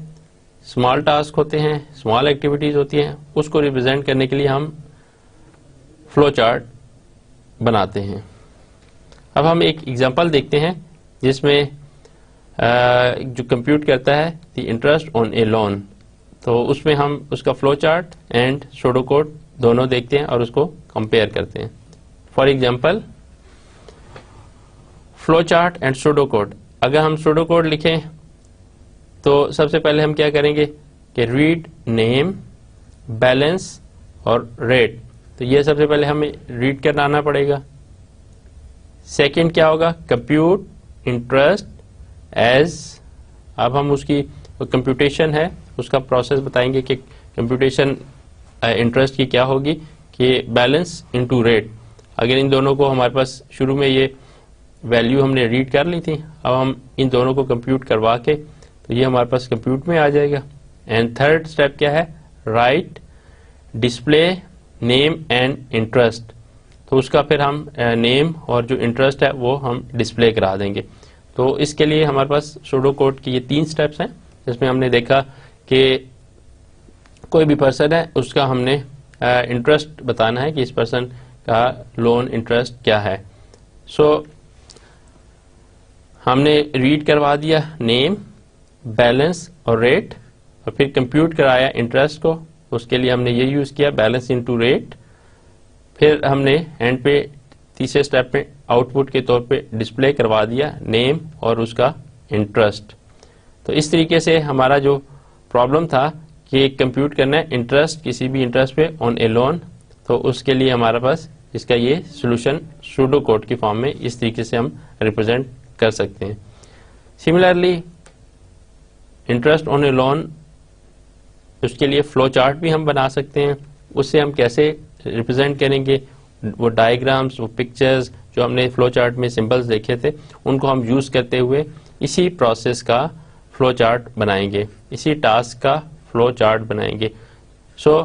اسمال ٹاسک ہوتے ہیں, اسمال ایکٹیویٹیز ہوتی ہیں, اس کو ریپرزینٹ کرنے کے لیے ہم فلو چارٹ بناتے ہیں. اب ہم ایک ایگزامپل دیکھتے ہیں جس میں جو کمپیوٹ کرتا ہے دی انٹرسٹ آن اے لون. تو اس میں ہم اس کا flow chart and pseudo code دونوں دیکھتے ہیں اور اس کو کمپیئر کرتے ہیں. For example flow chart and pseudo code. اگر ہم سوڈو کوڈ لکھیں تو سب سے پہلے ہم کیا کریں گے کہ ریڈ نیم بیلنس اور ریٹ. تو یہ سب سے پہلے ہمیں ریڈ کرنا آنا پڑے گا. سیکنڈ کیا ہوگا کمپیوٹ انٹرسٹ ایز. اب ہم اس کی کمپیوٹیشن ہے اس کا پروسیس بتائیں گے کہ کمپیوٹیشن انٹرسٹ کی کیا ہوگی کہ بیلنس انٹو ریٹ. اگر ان دونوں کو ہمارے پاس شروع میں یہ ویلیو ہم نے ریڈ کر لی تھی, اب ہم ان دونوں کو کمپیوٹ کروا کے تو یہ ہمارے پاس کمپیوٹ میں آ جائے گا. اینڈ تھرڈ اسٹیپ کیا ہے right display name and interest. تو اس کا پھر ہم نیم اور جو انٹرسٹ ہے وہ ہم ڈسپلے کرا دیں گے. تو اس کے لیے ہمارے پاس سوڈو کوڈ کی یہ 3 اسٹیپس ہیں جس میں ہم نے دیکھا کہ کوئی بھی پرسن ہے اس کا ہم نے انٹرسٹ بتانا ہے کہ اس پرسن کا لون انٹرسٹ کیا ہے. سو ہم نے ریڈ کروا دیا نیم بیلنس اور ریٹ اور پھر کمپیوٹ کرایا انٹرسٹ کو. اس کے لیے ہم نے یہ یوز کیا بیلنس انٹو ریٹ. پھر ہم نے اینڈ پہ تیسرے اسٹیپ میں آؤٹ پٹ کے طور پہ ڈسپلے کروا دیا نیم اور اس کا انٹرسٹ. تو اس طریقے سے ہمارا جو پرابلم تھا کہ کمپیوٹ کرنا ہے انٹرسٹ کسی بھی انٹرسٹ پہ آن اے لون, تو اس کے لیے ہمارے پاس اس کا یہ سولوشن سوڈو کوڈ کی فارم میں اس طریقے سے ہم ریپرزینٹ کر سکتے ہیں. Similarly interest on a loan اس کے لیے فلو چارٹ بھی ہم بنا سکتے ہیں. اس سے ہم کیسے ریپرزینٹ کریں گے, وہ ڈائیگرامس وہ پکچرز جو ہم نے فلو چارٹ میں سمبلز دیکھے تھے ان کو ہم یوز کرتے ہوئے اسی پروسیس کا فلو چارٹ بنائیں گے, اسی ٹاسک کا فلو چارٹ بنائیں گے. سو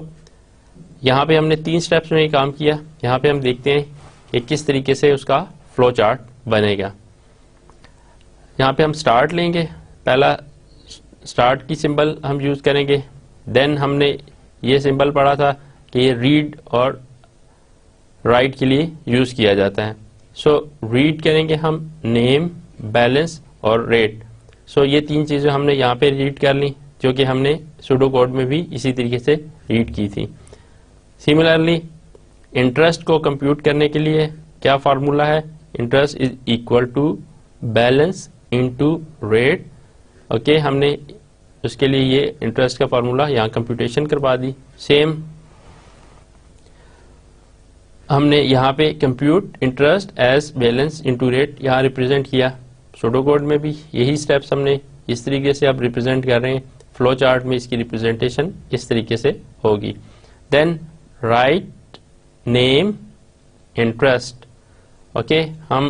یہاں پہ ہم نے 3 اسٹیپس میں یہ کام کیا. یہاں پہ ہم دیکھتے ہیں کہ کس طریقے سے اس کا فلو چارٹ بنے گا. یہاں پہ ہم سٹارٹ لیں گے, پہلا سٹارٹ کی سمبل ہم یوز کریں گے. دین ہم نے یہ سمبل پڑھا تھا کہ یہ ریڈ اور رائٹ کے لیے یوز کیا جاتا ہے. سو ریڈ کریں گے ہم نیم بیلنس اور ریٹ. سو یہ 3 چیزیں ہم نے یہاں پہ ریڈ کر لی جو کہ ہم نے سوڈو کوڈ میں بھی اسی طریقے سے ریڈ کی تھی. سملرلی انٹرسٹ کو کمپیوٹ کرنے کے لیے کیا فارمولا ہے, interest is equal to balance into rate. Okay, ہم نے اس کے لیے یہ انٹرسٹ کا فارمولا یہاں کمپیوٹیشن کروا دی. سیم ہم نے یہاں پہ compute interest as balance into rate یہاں ریپرزینٹ کیا. سوڈو کوڈ میں بھی یہی اسٹیپس ہم نے اس طریقے سے اب ریپرزینٹ کر رہے ہیں. فلو چارٹ میں اس کی ریپرزینٹیشن اس طریقے سے ہوگی. دین رائٹ نیم انٹرسٹ. اوکے, ہم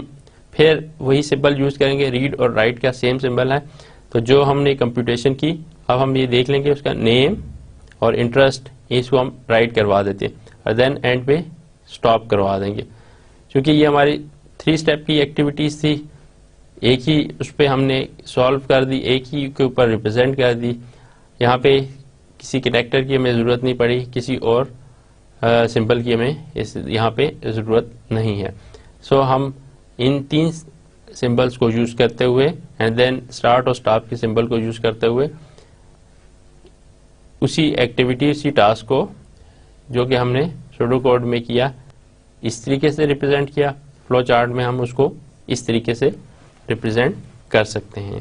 پھر وہی سمبل یوز کریں گے, ریڈ اور رائٹ کا سیم سمبل ہے. تو جو ہم نے کمپیوٹیشن کی اب ہم یہ دیکھ لیں گے اس کا نیم اور انٹرسٹ اس کو ہم رائٹ کروا دیتے ہیں اور دین اینڈ پہ اسٹاپ کروا دیں گے. چونکہ یہ ہماری 3 اسٹیپ کی ایکٹیویٹیز تھی, ایک ہی اس پہ ہم نے سالو کر دی, ایک ہی کے اوپر ریپرزینٹ کر دی. یہاں پہ کسی کنیکٹر کی ہمیں ضرورت نہیں پڑی, کسی اور سمبل کی ہمیں یہاں پہ ضرورت نہیں ہے. سو ہم ان 3 سمبلس کو یوز کرتے ہوئے اینڈ دین اسٹارٹ اور اسٹاپ کے سمبل کو یوز کرتے ہوئے اسی ایکٹیویٹی اسی ٹاسک کو جو کہ ہم نے سوڈو کوڈ میں کیا اس طریقے سے ریپرزینٹ کیا, فلو چارٹ میں ہم اس کو اس طریقے سے ریپرزینٹ کر سکتے ہیں.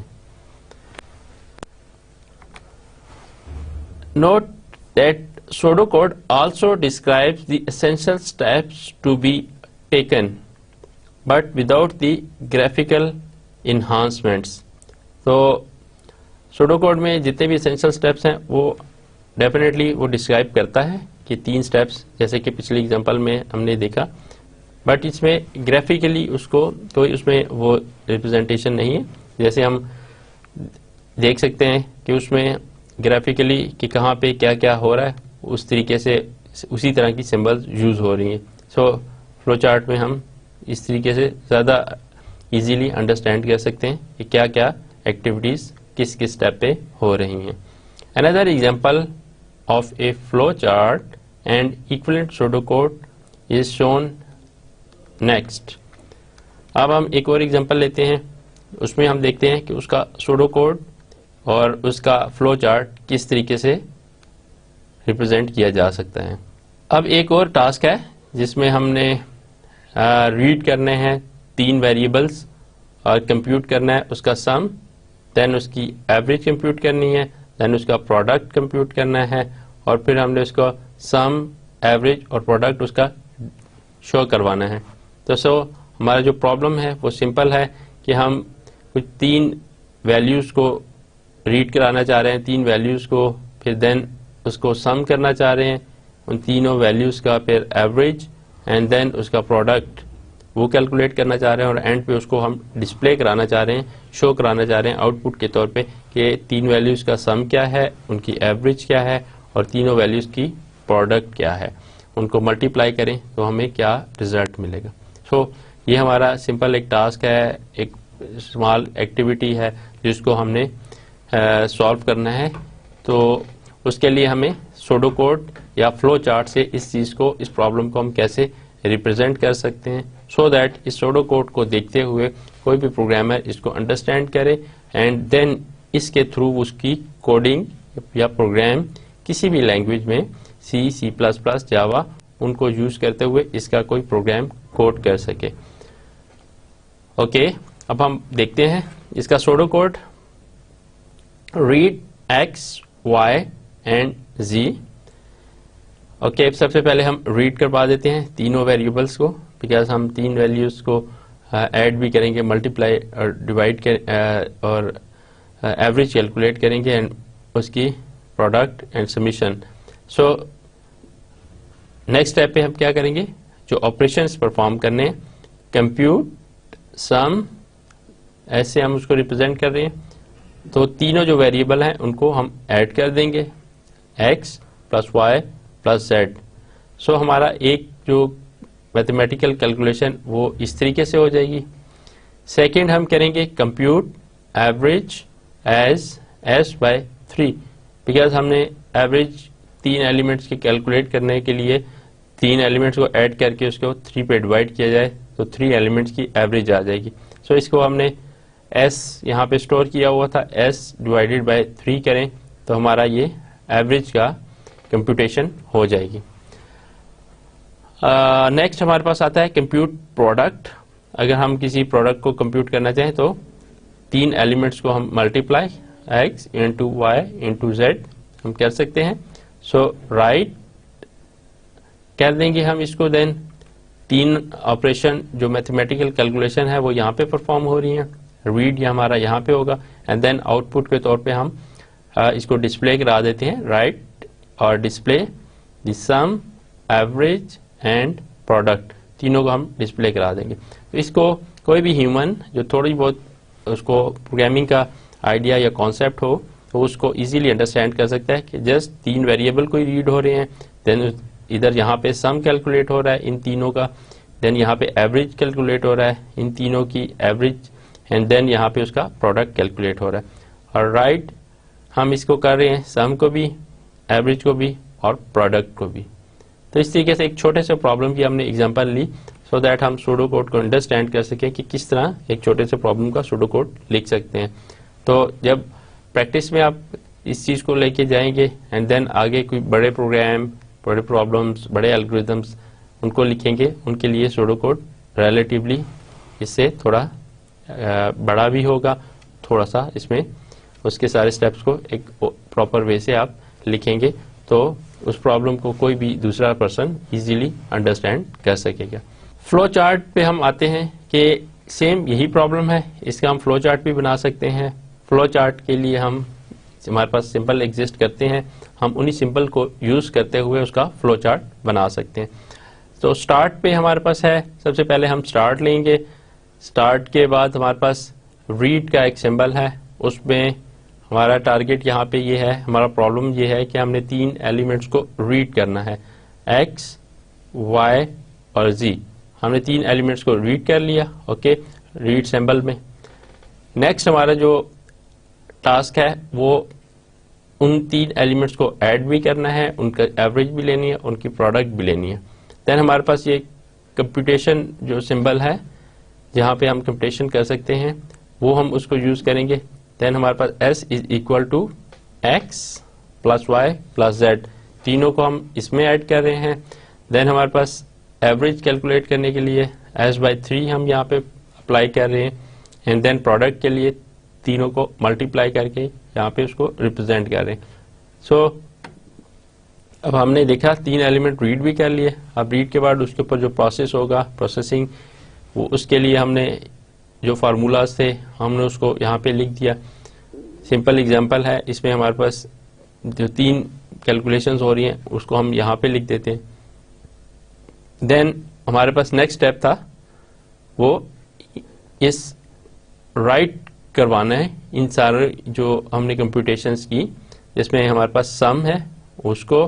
Note that pseudo code also describes the essential steps to be taken but without the graphical enhancements. تو سوڈو کوڈ میں جتنے بھی essential steps ہیں وہ ڈیفینیٹلی وہ ڈسکرائب کرتا ہے کہ 3 steps جیسے کہ پچھلی اگزامپل میں ہم نے دیکھا, بٹ اس میں گرافیکلی اس کو کوئی اس میں وہ ریپرزینٹیشن نہیں ہے. جیسے ہم دیکھ سکتے ہیں کہ اس میں گرافیکلی کہ کہاں پہ کیا کیا ہو رہا ہے اس طریقے سے اسی طرح کی سمبلز یوز ہو رہی ہیں. سو فلو چارٹ میں ہم اس طریقے سے زیادہ ایزیلی انڈرسٹینڈ کر سکتے ہیں کہ کیا کیا ایکٹیویٹیز کس کس اسٹیپ پہ ہو رہی ہیں. Another example of a flow chart and equivalent pseudocode is shown next. اب ہم ایک اور ایگزامپل لیتے ہیں, اس میں ہم دیکھتے ہیں کہ اس کا سوڈو کوڈ اور اس کا فلو چارٹ کس طریقے سے ریپرزینٹ کیا جا سکتا ہے. اب ایک اور ٹاسک ہے جس میں ہم نے ریڈ کرنے ہیں 3 ویریبلس اور کمپیوٹ کرنا ہے اس کا سم, دین اس کی ایوریج کمپیوٹ کرنی ہے, دین اس کا پروڈکٹ کمپیوٹ کرنا ہے, اور پھر ہم نے اس کو سم, ایوریج اور پروڈکٹ اس کا شو کروانا ہے. تو ہمارا جو پرابلم ہے وہ سمپل ہے کہ ہم کچھ 3 ویلیوز کو ریڈ کرانا چاہ رہے ہیں, 3 ویلیوز کو, پھر دین اس کو سم کرنا چاہ رہے ہیں ان تینوں ویلیوز کا, پھر ایوریج اینڈ دین اس کا پروڈکٹ وہ کیلکولیٹ کرنا چاہ رہے ہیں, اور اینڈ پہ اس کو ہم ڈسپلے کرانا چاہ رہے ہیں, شو کرانا چاہ رہے ہیں آؤٹ پٹ کے طور پہ کہ 3 ویلیوز کا سم کیا ہے, ان کی ایوریج کیا ہے, اور تینوں ویلیوز کی پروڈکٹ کیا ہے. ان کو ملٹیپلائی کریں تو ہمیں کیا ریزلٹ ملے گا. یہ ہمارا سمپل ایک ٹاسک ہے, ایک اسمال ایکٹیویٹی ہے جس کو ہم نے سالو کرنا ہے. تو اس کے لیے ہمیں سوڈو کوڈ یا فلو چارٹ سے اس چیز کو, اس پرابلم کو ہم کیسے ریپرزینٹ کر سکتے ہیں, سو دیٹ اس سوڈو کوڈ کو دیکھتے ہوئے کوئی بھی پروگرامر اس کو انڈرسٹینڈ کرے اینڈ دین اس کے تھرو اس کی کوڈنگ یا پروگرام کسی بھی لینگویج میں, سی, سی پلس پلس, جاوا, ان کو یوز کرتے ہوئے اس کا کوئی پروگرام کوڈ کر سکے. اوکے, اب ہم دیکھتے ہیں اس کا pseudo code. Read x, y and z. Okay, سب سے پہلے ہم ریڈ کروا دیتے ہیں تینوں ویریبلس کو, بیکاز ہم 3 ویلیوز کو ایڈ بھی کریں گے, ملٹیپلائی اور ڈیوائڈ اور ایوریج کیلکولیٹ کریں گے اینڈ اس کی product and summation. So next step پہ ہم کیا کریں گے, جو آپریشنس پرفارم کرنے, کمپیوٹ, سم, ایسے ہم اس کو ریپرزینٹ کر رہے ہیں. تو تینوں جو ویریبل ہیں ان کو ہم ایڈ کر دیں گے, x plus y plus z. So ہمارا ایک جو میتھمیٹیکل کیلکولیشن وہ اس طریقے سے ہو جائے گی. سیکنڈ ہم کریں گے compute average as S by 3, because ہم نے ایوریج 3 ایلیمنٹس کے کیلکولیٹ کرنے کے لیے 3 ایلیمنٹس کو ایڈ کر کے اس کو 3 پہ ڈیوائڈ کیا جائے تو 3 ایلیمنٹس کی ایوریج آ جائے گی. سو اس کو ہم نے ایس یہاں پہ اسٹور کیا ہوا تھا, ایس ڈیوائڈیڈ بائی 3 کریں تو ہمارا یہ ایوریج کا کمپیوٹیشن ہو جائے گی. نیکسٹ ہمارے پاس آتا ہے کمپیوٹ پروڈکٹ. اگر ہم کسی پروڈکٹ کو کمپیوٹ کرنا چاہیں تو 3 ایلیمنٹس کو ہم multiply x into y into z ہم کر سکتے ہیں. سو رائٹ کر دیں گے ہم اس کو, دین 3 آپریشن جو میتھمیٹیکل کیلکولیشن ہے وہ یہاں پہ پرفارم ہو رہی ہیں. ریڈ یہ ہمارا یہاں پہ ہوگا اینڈ دین آؤٹ پٹ کے طور پہ ہم اس کو ڈسپلے کرا دیتے ہیں, رائٹ اور display the some, average and product, تینوں کو ہم ڈسپلے کرا دیں گے. اس کو کوئی بھی ہیومن جو تھوڑی بہت اس کو پروگرامنگ کا آئیڈیا یا کانسیپٹ ہو تو اس کو ایزیلی انڈرسٹینڈ کر سکتا ہے کہ جسٹ 3 ویریبل کو ریڈ ہو رہے ہیں, دین ادھر یہاں پہ سم کیلکولیٹ ہو رہا ہے ان تینوں کا, دین یہاں پہ ایوریج کیلکولیٹ ہو رہا ہے ان تینوں کی ایوریج, اینڈ دین یہاں پہ اس کا پروڈکٹ کیلکولیٹ ہو رہا ہے. اور رائٹ ہم اس کو کر رہے ہیں سم کو بھی, ایوریج کو بھی اور پروڈکٹ کو بھی. تو اس طریقے سے ایک چھوٹے سے پرابلم کی ہم نے ایگزامپل لی سو دیٹ ہم سوڈو کوڈ کو انڈرسٹینڈ کر سکیں کہ کس طرح ایک چھوٹے سے پرابلم کا سوڈو کوڈ لکھ سکتے ہیں. تو جب پریکٹس میں آپ اس چیز کو لے کے جائیں گے اینڈ دین آگے کوئی بڑے پروگرام, بڑے پرابلمس, بڑے الگوریدمس ان کو لکھیں گے, ان کے لیے سوڈو کوڈ ریلیٹیولی اس سے تھوڑا بڑا بھی ہوگا, تھوڑا سا اس میں اس کے سارے سٹیپس کو ایک پراپر وے سے آپ لکھیں گے تو اس پرابلم کو کوئی بھی دوسرا پرسن ایزیلی انڈرسٹینڈ کر سکے گا. فلو چارٹ پہ ہم آتے ہیں کہ سیم یہی پرابلم ہے, اس کا ہم فلو چارٹ بھی بنا سکتے ہیں. فلو چارٹ کے لیے ہمارے پاس سمبل ایگزسٹ کرتے ہیں, ہم انہی سمبل کو یوز کرتے ہوئے اس کا فلو چارٹ بنا سکتے ہیں. تو سٹارٹ پہ ہمارے پاس ہے, سب سے پہلے ہم سٹارٹ لیں گے. سٹارٹ کے بعد ہمارے پاس ریڈ کا ایک سمبل ہے, اس میں ہمارا ٹارگیٹ یہاں پہ یہ ہے, ہمارا پرابلم یہ ہے کہ ہم نے 3 ایلیمنٹس کو ریڈ کرنا ہے, ایکس, وائی اور زی. ہم نے 3 ایلیمنٹس کو ریڈ کر لیا, اوکے, ریڈ سمبل میں. نیکسٹ ہمارا جو ٹاسک ہے وہ ان 3 ایلیمنٹس کو ایڈ بھی کرنا ہے, ان کا ایوریج بھی لینی ہے, ان کی پروڈکٹ بھی لینی ہے. دین ہمارے پاس یہ کمپیوٹیشن جو سمبل ہے جہاں پہ ہم کمپٹیشن کر سکتے ہیں وہ ہم اس کو یوز کریں گے. دین ہمارے پاس s is equal to x plus y plus z, تینوں کو ہم اس میں ایڈ کر رہے ہیں. دین ہمارے پاس ایوریج کیلکولیٹ کرنے کے لیے ایس بائی 3 ہم یہاں پہ اپلائی کر رہے ہیں, اینڈ دین پروڈکٹ کے لیے تینوں کو ملٹیپلائی کر کے یہاں پہ اس کو ریپرزینٹ کر رہے ہیں. سو اب ہم نے دیکھا 3 ایلیمنٹ ریڈ بھی کر لیے. اب ریڈ کے بعد اس کے اوپر جو پروسیس ہوگا پروسیسنگ, وہ اس کے لیے ہم نے جو فارمولاز تھے ہم نے اس کو یہاں پہ لکھ دیا. سمپل ایگزامپل ہے, اس میں ہمارے پاس جو 3 کیلکولیشنز ہو رہی ہیں اس کو ہم یہاں پہ لکھ دیتے ہیں. دین ہمارے پاس نیکسٹ اسٹیپ تھا وہ اس رائٹ کروانا ہے ان سارے جو ہم نے کمپیوٹیشنز کی, جس میں ہمارے پاس سم ہے اس کو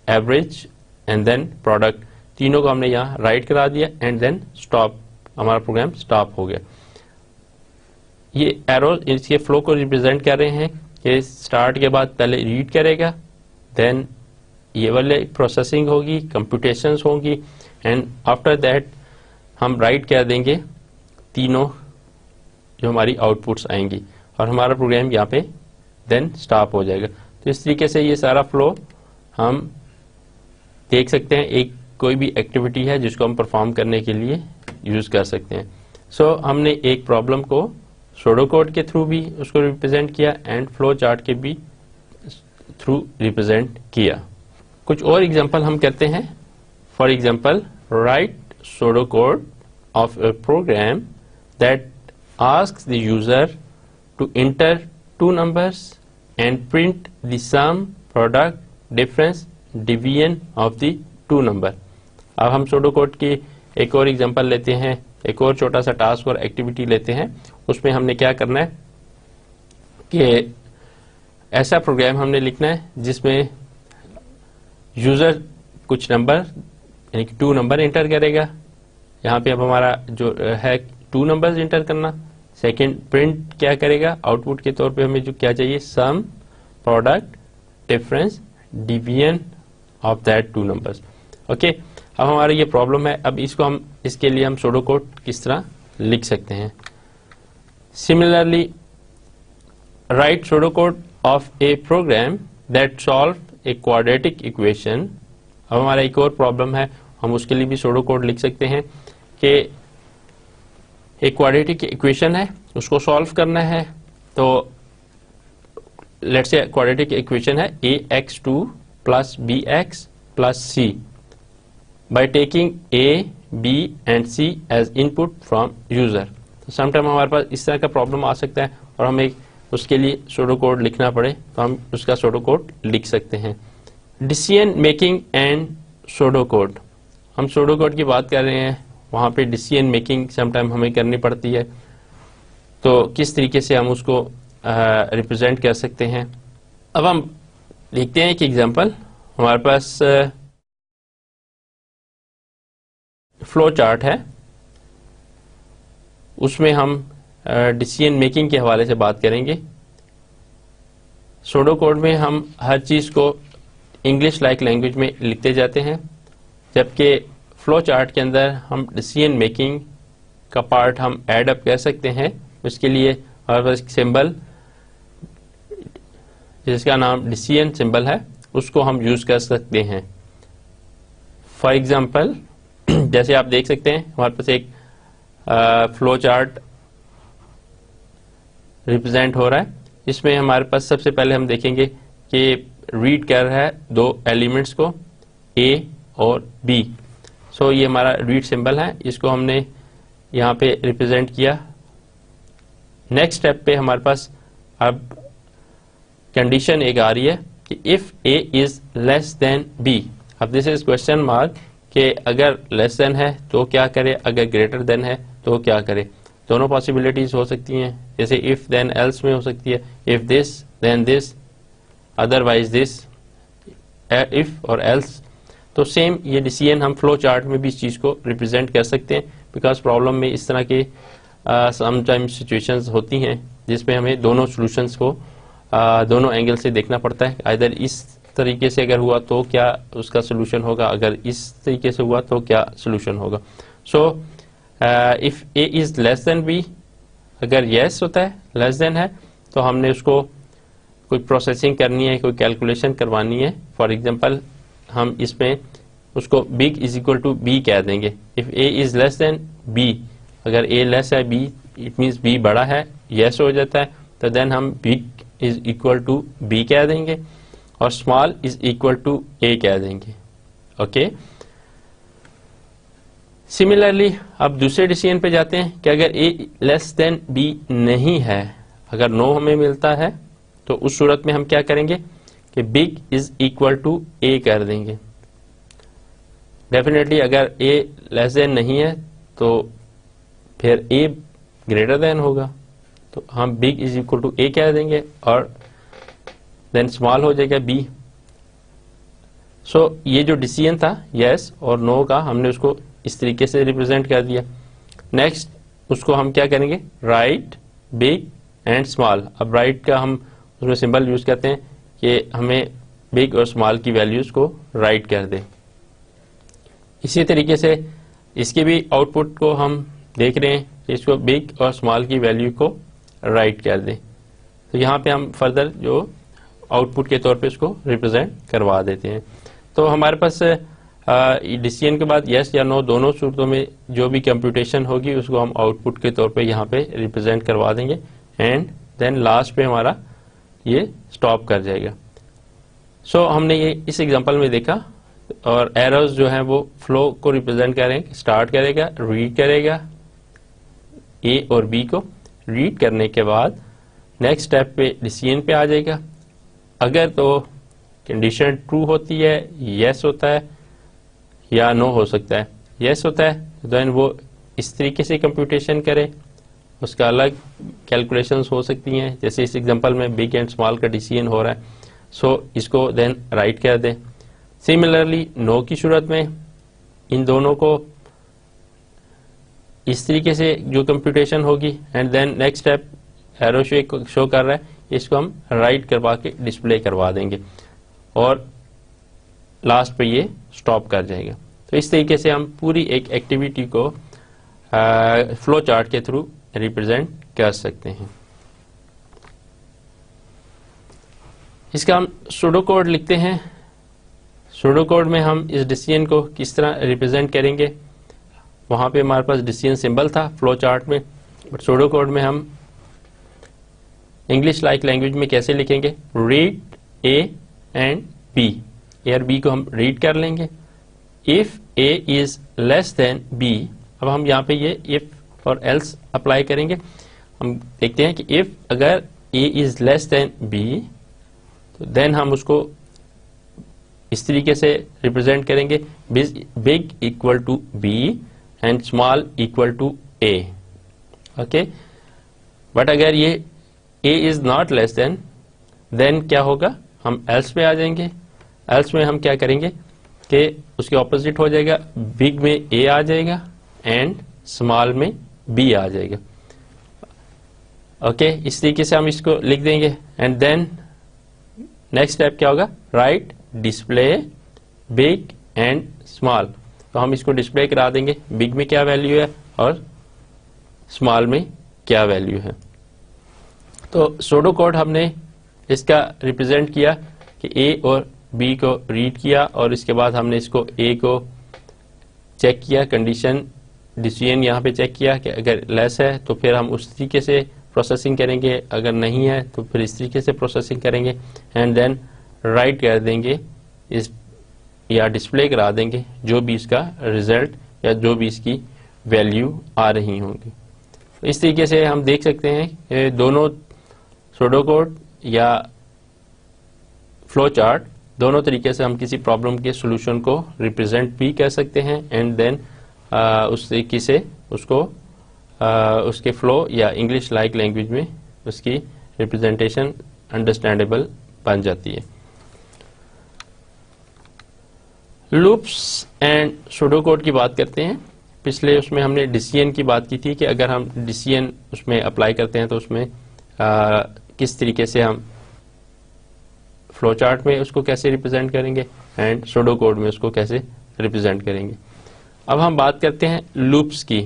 ایوریج اینڈ دین پروڈکٹ تینوں کو ہم نے یہاں رائٹ کرا دیا, اینڈ دین اسٹاپ, ہمارا پروگرام اسٹاپ ہو گیا. یہ ایرو اس کے فلو کو ریپرزینٹ کر رہے ہیں کہ اسٹارٹ کے بعد پہلے ریڈ کرے گا, دین یہ والے پروسیسنگ ہوگی, کمپیوٹیشنز ہوں گی, اینڈ آفٹر دیٹ ہم رائٹ کر دیں گے تینوں جو ہماری آؤٹ پٹس آئیں گی, اور ہمارا پروگرام یہاں پہ دین اسٹاپ ہو جائے گا. تو اس طریقے سے یہ سارا فلو ہم دیکھ سکتے ہیں, ایک کوئی بھی ایکٹیویٹی ہے جس کو ہم پرفارم کرنے کے لیے یوز کر سکتے ہیں. سو ہم نے ایک پرابلم کو سوڈو کوڈ کے تھرو بھی اس کو ریپرزینٹ کیا, اینڈ فلو چارٹ کے بھی تھرو ریپرزینٹ کیا. کچھ اور ایگزامپل ہم کرتے ہیں. For example, write pseudo code of a program that asks the user to enter 2 numbers and print the sum, product, difference, division of the 2 number. اب ہم سوڈو کوڈ کی ایک اور ایگزامپل لیتے ہیں, ایک اور چھوٹا سا ٹاسک اور ایکٹیویٹی لیتے ہیں. اس میں ہم نے کیا کرنا ہے کہ ایسا پروگرام ہم نے لکھنا ہے جس میں یوزر کچھ نمبر یعنی کہ 2 نمبر انٹر کرے گا. یہاں پہ اب ہمارا جو ہے 2 نمبرز انٹر کرنا. سیکنڈ, پرنٹ کیا کرے گا, آؤٹ پٹ کے طور پہ ہمیں جو کیا چاہیے, sum, product, difference, division of that 2 numbers. Okay, اب ہمارا یہ پرابلم ہے. اب اس کو ہم اس کے لیے ہم سوڈو کوڈ کس طرح لکھ سکتے ہیں. Similarly, write pseudo code of a program that solve a quadratic equation. اب ہمارا ایک اور پرابلم ہے, ہم اس کے لیے بھی سوڈو کوڈ لکھ سکتے ہیں کہ ایک کوڈریٹک ایکویشن ہے اس کو سالو کرنا ہے. تو لیٹس سے کوڈریٹک ایکویشن ہے ax2 plus bx plus c by taking a, b and c as input from user. تو سم ٹائم ہمارے پاس اس طرح کا پرابلم آ سکتا ہے اور ہمیں اس کے لیے سوڈو کوڈ لکھنا پڑے تو ہم اس کا سوڈو کوڈ لکھ سکتے ہیں. Decision making and pseudo code. ہم سوڈو کوڈ کی بات کر رہے ہیں, وہاں پہ ڈیسیژن میکنگ سم ٹائم ہمیں کرنی پڑتی ہے. تو کس طریقے سے ہم اس کو ریپرزینٹ کر سکتے ہیں. اب ہم دیکھتے ہیں کہ ایگزامپل ہمارے پاس فلو چارٹ ہے, اس میں ہم ڈیسیژن میکنگ کے حوالے سے بات کریں گے. سوڈو کوڈ میں ہم ہر چیز کو انگلش لائک لینگویج میں لکھتے جاتے ہیں, جبکہ فلو چارٹ کے اندر ہم ڈیسیژن میکنگ کا پارٹ ہم ایڈ اپ کر سکتے ہیں. اس کے لیے ہمارے پاس ایک سمبل جس کا نام ڈیسیژن سمبل ہے اس کو ہم یوز کر سکتے ہیں. فار ایگزامپل, جیسے آپ دیکھ سکتے ہیں ہمارے پاس ایک فلو چارٹ ریپرزینٹ ہو رہا ہے. اس میں ہمارے پاس سب سے پہلے ہم دیکھیں گے کہ ریڈ کر رہا ہے 2 ایلیمنٹس کو, A اور B. سو یہ ہمارا ریڈ سمبل ہے, اس کو ہم نے یہاں پہ ریپرزینٹ کیا. نیکسٹ اسٹیپ پہ ہمارے پاس اب کنڈیشن ایک آ رہی ہے کہ if A is less than B. اب دس از کوشچن مارک کہ اگر لیس دین ہے تو کیا کرے, اگر گریٹر دین ہے تو کیا کرے. دونوں پاسبلٹیز ہو سکتی ہیں, جیسے if then else میں ہو سکتی ہے, if this then this, otherwise this, if اور else. تو سیم یہ ڈیسیژن ہم فلو چارٹ میں بھی اس چیز کو ریپرزینٹ کر سکتے ہیں, بیکاز پرابلم میں اس طرح کے سم ٹائم سچویشنز ہوتی ہیں جس میں ہمیں دونوں سولوشنز کو دونوں اینگل سے دیکھنا پڑتا ہے. ادھر اس طریقے سے اگر ہوا تو کیا اس کا سولوشن ہوگا, اگر اس طریقے سے ہوا تو کیا سولوشن ہوگا. So if a is less then be, اگر یس ہوتا ہے لیس دین ہے تو ہم نے اس کو کوئی پروسیسنگ کرنی ہے، کوئی کیلکولیشن کروانی ہے. فار ایگزامپل ہم اس میں اس کو big is equal to B کہہ دیں گے. If a is less then be, اگر اے لیس ہے بی اٹ مینس بی بڑا ہے، یس ہو جاتا ہے تو دین ہم big is equal to B کہہ دیں گے اور small is equal to A کہہ دیں گے. اوکے، سملرلی اب دوسرے ڈیسیژن پہ جاتے ہیں کہ اگر اے لیس دین بی نہیں ہے، اگر نو ہمیں ملتا ہے تو اس صورت میں ہم کیا کریں گے کہ بگ از اکول ٹو اے کر دیں گے. ڈیفینیٹلی اگر اے لیس دین نہیں ہے تو پھر اے گریٹر دین ہوگا تو ہم big is equal to A کہہ دیں گے اور دین اسمال ہو جائے گا بی. سو یہ جو ڈیسیژن تھا یس اور نو کا ہم نے اس کو اس طریقے سے ریپرزینٹ کر دیا. نیکسٹ اس کو ہم کیا کریں گے، رائٹ بگ اینڈ اسمال. اب رائٹ کا ہم اس میں سمبل یوز کرتے ہیں کہ ہمیں بگ اور اسمال کی ویلیوز کو رائٹ کر دیں. اسی طریقے سے اس کے بھی آؤٹ پٹ کو ہم دیکھ رہے ہیں کہ اس کو بگ اور اسمال کی ویلیو کو رائٹ کر دیں. تو یہاں پہ ہم فردر جو آؤٹ پٹ کے طور پہ اس کو ریپرزینٹ کروا دیتے ہیں. تو ہمارے پاس ڈیسیژن کے بعد یس یا نو دونوں صورتوں میں جو بھی کمپیوٹیشن ہوگی اس کو ہم آؤٹ پٹ کے طور پہ یہاں پہ ریپرزینٹ کروا دیں گے اینڈ دین لاسٹ پہ ہمارا یہ اسٹاپ کر جائے گا. سو ہم نے یہ اس ایگزامپل میں دیکھا اور ایروز جو ہیں وہ فلو کو ریپرزینٹ کریں گے. اسٹارٹ کرے گا، ریڈ کرے گا اے اور بی کو، ریڈ کرنے کے بعد نیکسٹ اسٹیپ پہ ڈیسیژن پہ آ جائے گا. اگر تو کنڈیشن ٹرو ہوتی ہے، یس ہوتا ہے یا نو ہو سکتا ہے. یس ہوتا ہے دین وہ اس طریقے سے کمپیوٹیشن کرے، اس کا الگ کیلکولیشنز ہو سکتی ہیں جیسے اس ایگزامپل میں بگ اینڈ اسمال کا ڈیسیژن ہو رہا ہے. سو اس کو دین رائٹ کر دیں. سملرلی نو کی صورت میں ان دونوں کو اس طریقے سے جو کمپیوٹیشن ہوگی and then next step arrow show کر رہا ہے اس کو ہم رائٹ کروا کے ڈسپلے کروا دیں گے اور لاسٹ پہ یہ اسٹاپ کر جائے گا. تو اس طریقے سے ہم پوری ایک ایکٹیویٹی کو فلو چارٹ کے تھرو ریپرزینٹ کر سکتے ہیں. اس کا ہم سوڈو کوڈ لکھتے ہیں. سوڈو کوڈ میں ہم اس ڈیسیژن کو کس طرح ریپرزینٹ کریں گے، وہاں پہ ہمارے پاس ڈیسیژن سمبل تھا فلو چارٹ میں، بٹ سوڈو کوڈ میں ہم انگلش لائک لینگویج میں کیسے لکھیں گے، ریڈ اے اینڈ بی. اے اور بی کو ہم ریڈ کر لیں گے. If a is less then be, اب ہم یہاں پہ یہ اف اور ایلس اپلائی کریں گے. ہم دیکھتے ہیں کہ اف اگر اے از لیس دین بی تو دین ہم اس کو اس طریقے سے ریپرزینٹ کریں گے big equal to B and small equal to A. Okay, but اگر یہ اے از ناٹ لیس دین کیا ہوگا، ہم ایلس پہ آ جائیں گے. ایلس میں ہم کیا کریں گے کہ اس کے اپوزٹ ہو جائے گا، بگ میں اے آ جائے گا اینڈ اسمال میں بی آ جائے گا. اوکے، اس طریقے سے ہم اس کو لکھ دیں گے اینڈ دین نیکسٹ اسٹیپ کیا ہوگا، right display big and small. تو ہم اس کو ڈسپلے کرا دیں گے بگ میں کیا ویلیو ہے اور اسمال میں کیا ویلیو ہے. تو سوڈو کوڈ ہم نے اس کا ریپرزینٹ کیا کہ اے اور بی کو ریڈ کیا اور اس کے بعد ہم نے اس کو اے کو چیک کیا، کنڈیشن ڈیسیژن یہاں پہ چیک کیا کہ اگر لیس ہے تو پھر ہم اس طریقے سے پروسیسنگ کریں گے، اگر نہیں ہے تو پھر اس طریقے سے پروسیسنگ کریں گے اینڈ دین رائٹ کر دیں گے اس یا ڈسپلے کرا دیں گے جو بھی اس کا ریزلٹ یا جو بھی اس کی ویلیو آ رہی ہوں گی. اس طریقے سے ہم دیکھ سکتے ہیں کہ دونوں سوڈو کوڈ یا فلو چارٹ دونوں طریقے سے ہم کسی پرابلم کے سولوشن کو ریپرزینٹ بھی کر سکتے ہیں اینڈ دین اس طریقے سے اس کو اس کے فلو یا انگلش لائک لینگویج میں اس کی ریپرزینٹیشن انڈرسٹینڈیبل بن جاتی ہے. لوپس اینڈ سوڈو کوڈ کی بات کرتے ہیں. پچھلے اس میں ہم نے ڈیسیژن کی بات کی تھی کہ اگر ہم ڈیسیژن اس میں اپلائی کرتے ہیں تو اس میں کس طریقے سے ہم فلو چارٹ میں اس کو کیسے ریپرزینٹ کریں گے اینڈ سوڈو کوڈ میں اس کو کیسے ریپرزینٹ کریں گے. اب ہم بات کرتے ہیں لوپس کی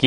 k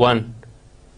1,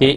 k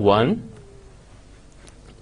1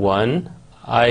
1, i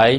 i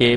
k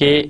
k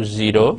0,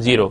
0।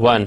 1,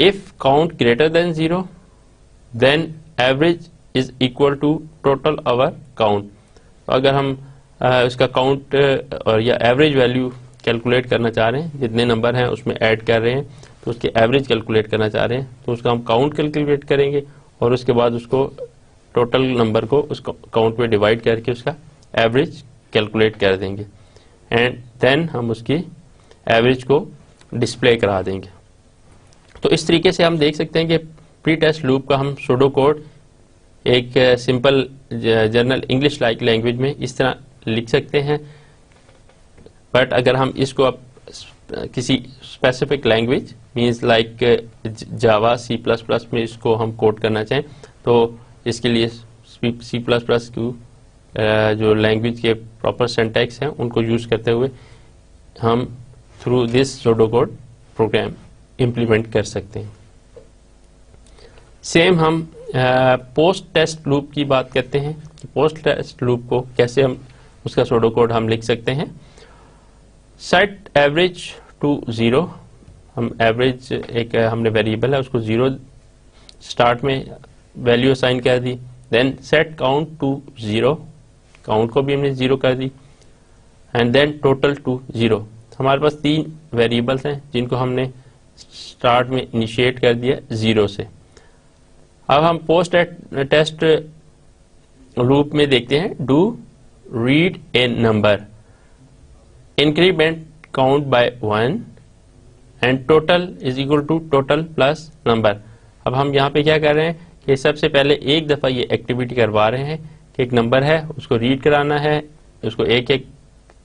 if count greater than 0 then average is equal to total our count. اگر ہم اس کا کاؤنٹ اور یا ایوریج ویلیو کیلکولیٹ کرنا چاہ رہے ہیں، جتنے نمبر ہیں اس میں ایڈ کر رہے ہیں تو اس کے ایوریج کیلکولیٹ کرنا چاہ رہے ہیں، تو اس کا ہم کاؤنٹ کیلکولیٹ کریں گے اور اس کے بعد اس کو ٹوٹل نمبر کو اس کاؤنٹ میں ڈیوائڈ کر کے اس کا ایوریج کیلکولیٹ کر دیں گے اینڈ دین ہم اس کی ایوریج کو ڈسپلے کرا دیں گے. تو اس طریقے سے ہم دیکھ سکتے ہیں کہ پری ٹیسٹ لوپ کا ہم سوڈو کوڈ ایک simple general English like language میں اس طرح لکھ سکتے ہیں. بٹ اگر ہم اس کو اب کسی specific language means like Java C plus plus میں اس کو ہم کوڈ کرنا چاہیں تو اس کے لیے سی پلس پلس کی جو لینگویج کے پراپر سینٹیکس ہیں ان کو یوز کرتے ہوئے ہم through this pseudo code program implement کر سکتے ہیں. سیم ہم پوسٹ ٹیسٹ لوپ کی بات کرتے ہیں. پوسٹ ٹیسٹ لوپ کو کیسے ہم اس کا سوڈو کوڈ ہم لکھ سکتے ہیں. Set average to 0. ہم ایوریج ایک ہم نے ویریبل ہے اس کو 0 اسٹارٹ میں ویلیو اسائن کر دی. Then set count to 0. Count کو بھی ہم نے 0 کر دی اینڈ دین ٹوٹل ٹو 0. ہمارے پاس 3 ویریبلس ہیں جن کو ہم نے اسٹارٹ میں انیشیٹ کر دیا 0 سے. اب ہم پوسٹ ٹیسٹ لوپ میں دیکھتے ہیں do read a number increment count by 1 and total is equal to total plus number. اب ہم یہاں پہ کیا کر رہے ہیں کہ سب سے پہلے ایک دفعہ یہ ایکٹیویٹی کروا رہے ہیں کہ ایک نمبر ہے اس کو ریڈ کرانا ہے، اس کو ایک ایک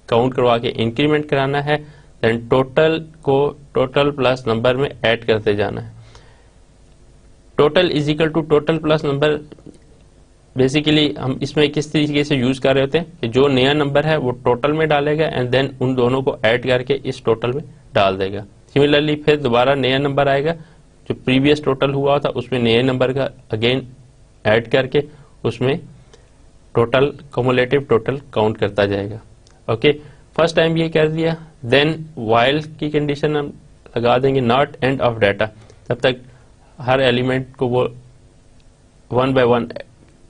کاؤنٹ کروا کے انکریمنٹ کرانا ہے، دین ٹوٹل کو ٹوٹل پلس نمبر میں ایڈ کرتے جانا ہے. Total is equal to total plus number basically ہم اس میں کس طریقے سے یوز کر رہے ہوتے ہیں کہ جو نیا نمبر ہے وہ ٹوٹل میں ڈالے گا اینڈ دین ان دونوں کو ایڈ کر کے اس ٹوٹل میں ڈال دے گا. سملرلی پھر دوبارہ نیا نمبر آئے گا جو پریویس ٹوٹل ہوا تھا اس میں نئے نمبر کا اگین ایڈ کر کے اس میں ٹوٹل کومولیٹو ٹوٹل کاؤنٹ کرتا جائے گا. اوکے فرسٹ ٹائم یہ کر دیا. دین وائل کی کنڈیشن ہم لگا دیں گے ناٹ اینڈ آف ڈیٹا. تب تک ہر ایلیمنٹ کو وہ 1 بائی 1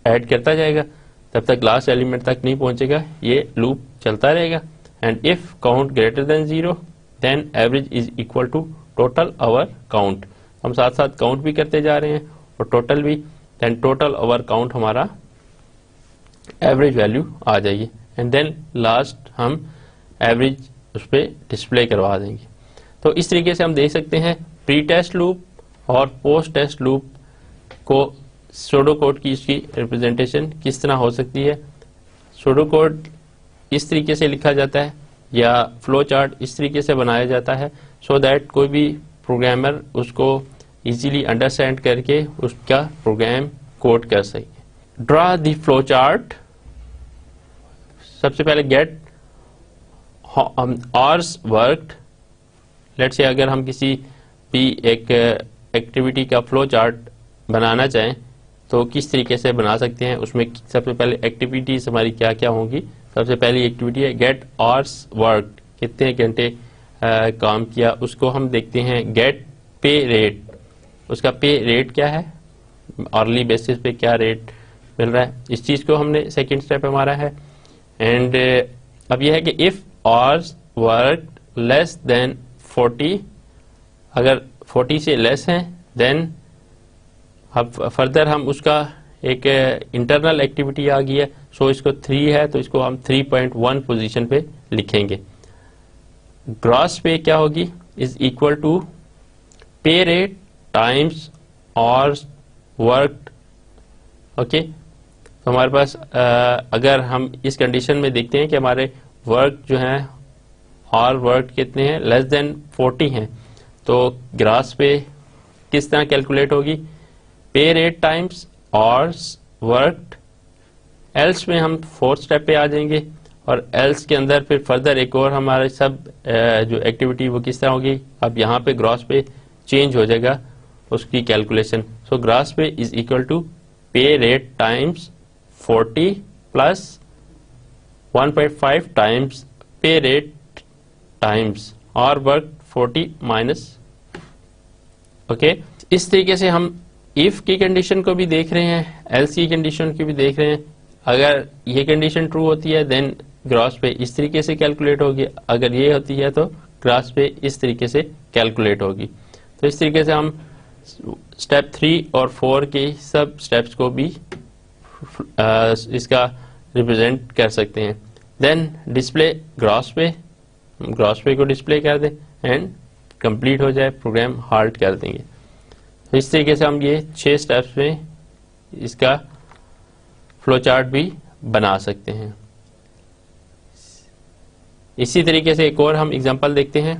ایڈ کرتا جائے گا تب تک لاسٹ ایلیمنٹ تک نہیں پہنچے گا. یہ لوپ چلتا رہے گا and if count greater than 0 then average is equal to total over count. ہم ساتھ ساتھ کاؤنٹ بھی کرتے جا رہے ہیں اور ٹوٹل بھی. دین ٹوٹل اوور کاؤنٹ ہمارا ایوریج ویلو آ جائیے اینڈ دین لاسٹ ہم ایوریج اس پہ ڈسپلے کروا دیں گے. تو اس طریقے سے ہم دیکھ سکتے ہیں پری ٹیسٹ لوپ اور پوسٹ ٹیسٹ لوپ کو سوڈو کوڈ کی اس کی ریپرزینٹیشن کس طرح ہو سکتی ہے. سوڈو کوڈ اس طریقے سے لکھا جاتا ہے یا فلو چارٹ اس طریقے سے بنایا جاتا ہے سو دیٹ کوئی بھی پروگرامر اس کو ایزیلی انڈرسٹینڈ کر کے اس کا پروگرام کوڈ کر سکے. ڈرا دی فلو چارٹ. سب سے پہلے گیٹ آرز ورکڈ. لیٹ سے اگر ہم کسی بھی ایک ایکٹیویٹی کا فلو چارٹ بنانا چاہیں تو کس طریقے سے بنا سکتے ہیں. اس میں سب سے پہلے ایکٹیویٹیز ہماری کیا کیا ہوں گی. سب سے پہلی ایکٹیویٹی ہے گیٹ آرز ورکڈ. کتنے گھنٹے کام کیا اس کو ہم دیکھتے ہیں. گیٹ پے ریٹ. اس کا پے ریٹ کیا ہے، آرلی بیسس پہ کیا ریٹ مل رہا ہے. اس چیز کو ہم نے سیکنڈ اسٹیپ ہمارا ہے. اینڈ اب یہ ہے کہ اف آرز ورکڈ لیس دین 40، اگر 40 سے لیس ہیں دین اب فردر ہم اس کا ایک انٹرنل ایکٹیویٹی آ گئی ہے. سو اس کو 3 ہے تو اس کو ہم 3.1 پوزیشن پہ لکھیں گے. گراس پے کیا ہوگی is equal to pay rate times hours worked. Okay تو ہمارے پاس اگر ہم اس کنڈیشن میں دیکھتے ہیں کہ ہمارے ورک جو ہیں آر ورک کتنے ہیں لیس دین 40 ہیں تو گراس پے کس طرح کیلکولیٹ ہوگی. پے rate times hours worked. Else میں ہم 4th اسٹیپ پہ آ جائیں گے اور ایلس کے اندر پھر فردر ایک اور ہمارے سب جو ایکٹیویٹی وہ کس طرح ہوگی. اب یہاں پہ گراس پے چینج ہو جائے گا اس کی calculation. So gross pay is equal to pay rate times 40 plus 1.5 times pay rate times hour work 40 minus. Okay اس طریقے سے ہم if کی کنڈیشن کو بھی دیکھ رہے ہیں, else کی کنڈیشن کو بھی دیکھ رہے ہیں. اگر یہ کنڈیشن ٹرو ہوتی ہے دین گراس پے اس طریقے سے کیلکولیٹ ہوگی, اگر یہ ہوتی ہے تو گراس پے اس طریقے سے کیلکولیٹ ہوگی. تو اس طریقے سے ہم اسٹیپ 3 اور 4 کی سب اسٹیپس کو بھی اس کا ریپرزینٹ کر سکتے ہیں. دین ڈسپلے گراس پے کو ڈسپلے کر دیں اینڈ کمپلیٹ ہو جائے, پروگرام ہالٹ کر دیں گے. تو اس طریقے سے ہم یہ 6 اسٹیپس میں اس کا فلو چارٹ بھی بنا سکتے ہیں. اسی طریقے سے ایک اور ہم ایگزامپل دیکھتے ہیں.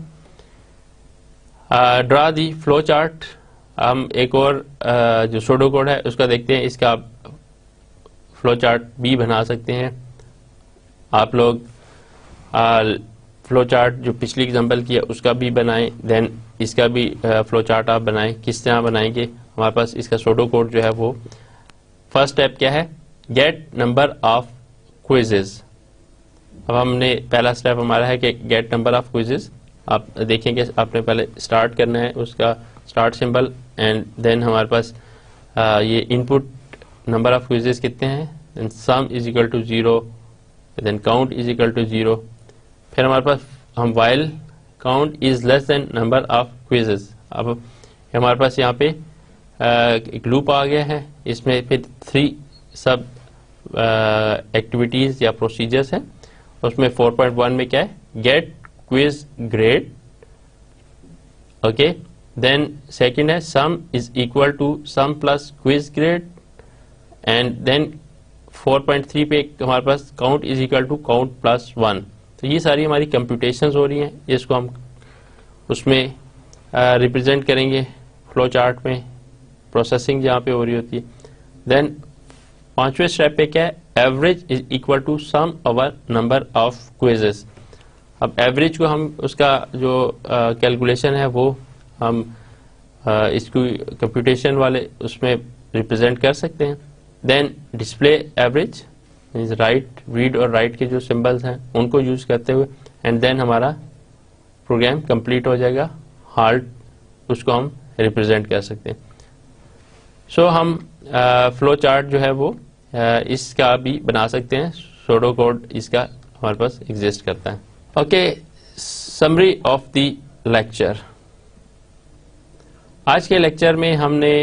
ڈرا دی فلو چارٹ. ہم ایک اور جو سوڈو کوڈ ہے اس کا دیکھتے ہیں, اس کا فلو چارٹ بھی بنا سکتے ہیں. آپ لوگ فلو چارٹ جو پچھلی ایگزامپل کی ہے اس کا بھی بنائیں, دین اس کا بھی فلو چارٹ آپ بنائیں. کس طرح بنائیں گے؟ ہمارے پاس اس کا سوڈو کوڈ جو ہے وہ فرسٹ اسٹیپ کیا ہے, گیٹ نمبر آف کوئزز. اب ہم نے پہلا اسٹیپ ہمارا ہے کہ گیٹ نمبر آف کوئزز. آپ دیکھیں کہ آپ نے پہلے اسٹارٹ کرنا ہے اس کا اسٹارٹ سمبل, اینڈ دین ہمارے پاس یہ input number of quizzes کتنے ہیں, then sum is equal to 0, then count is equal to 0. پھر ہمارے پاس ہم while count is less than number of quizzes. اب ہمارے پاس یہاں پہ ایک لوپ آ گیا ہے, اس میں پھر 3 سب ایکٹیویٹیز یا پروسیجرز ہیں. اس میں 4.1 میں کیا ہے, get quiz grade. Okay, then second ہے sum is equal to sum plus quiz grade, and then 4.3 پہ ہمارے پاس count is equal to count plus 1. تو یہ ساری ہماری کمپیوٹیشنز ہو رہی ہیں, اس کو ہم اس میں ریپرزینٹ کریں گے فلو چارٹ میں, پروسیسنگ جہاں پہ ہو رہی ہوتی ہے. دین 5ویں اسٹیپ پہ کیا ہے, average is equal to sum over number of quizzes. اب ایوریج کو ہم اس کا جو کیلکولیشن ہے وہ ہم اس کو کمپیوٹیشن والے اس میں ریپرزینٹ کر سکتے ہیں. دین ڈسپلے ایوریج رائٹ, ریڈ اور رائٹ کے جو سمبلس ہیں ان کو یوز کرتے ہوئے, اینڈ دین ہمارا پروگرام کمپلیٹ ہو جائے گا. ہالٹ اس کو ہم ریپرزینٹ کر سکتے ہیں. سو ہم فلو چارٹ جو ہے وہ اس کا بھی بنا سکتے ہیں. سوڈو کوڈ اس کا ہمارے پاس ایگزسٹ کرتا ہے. Okay, summary of the lecture. آج کے لیکچر میں ہم نے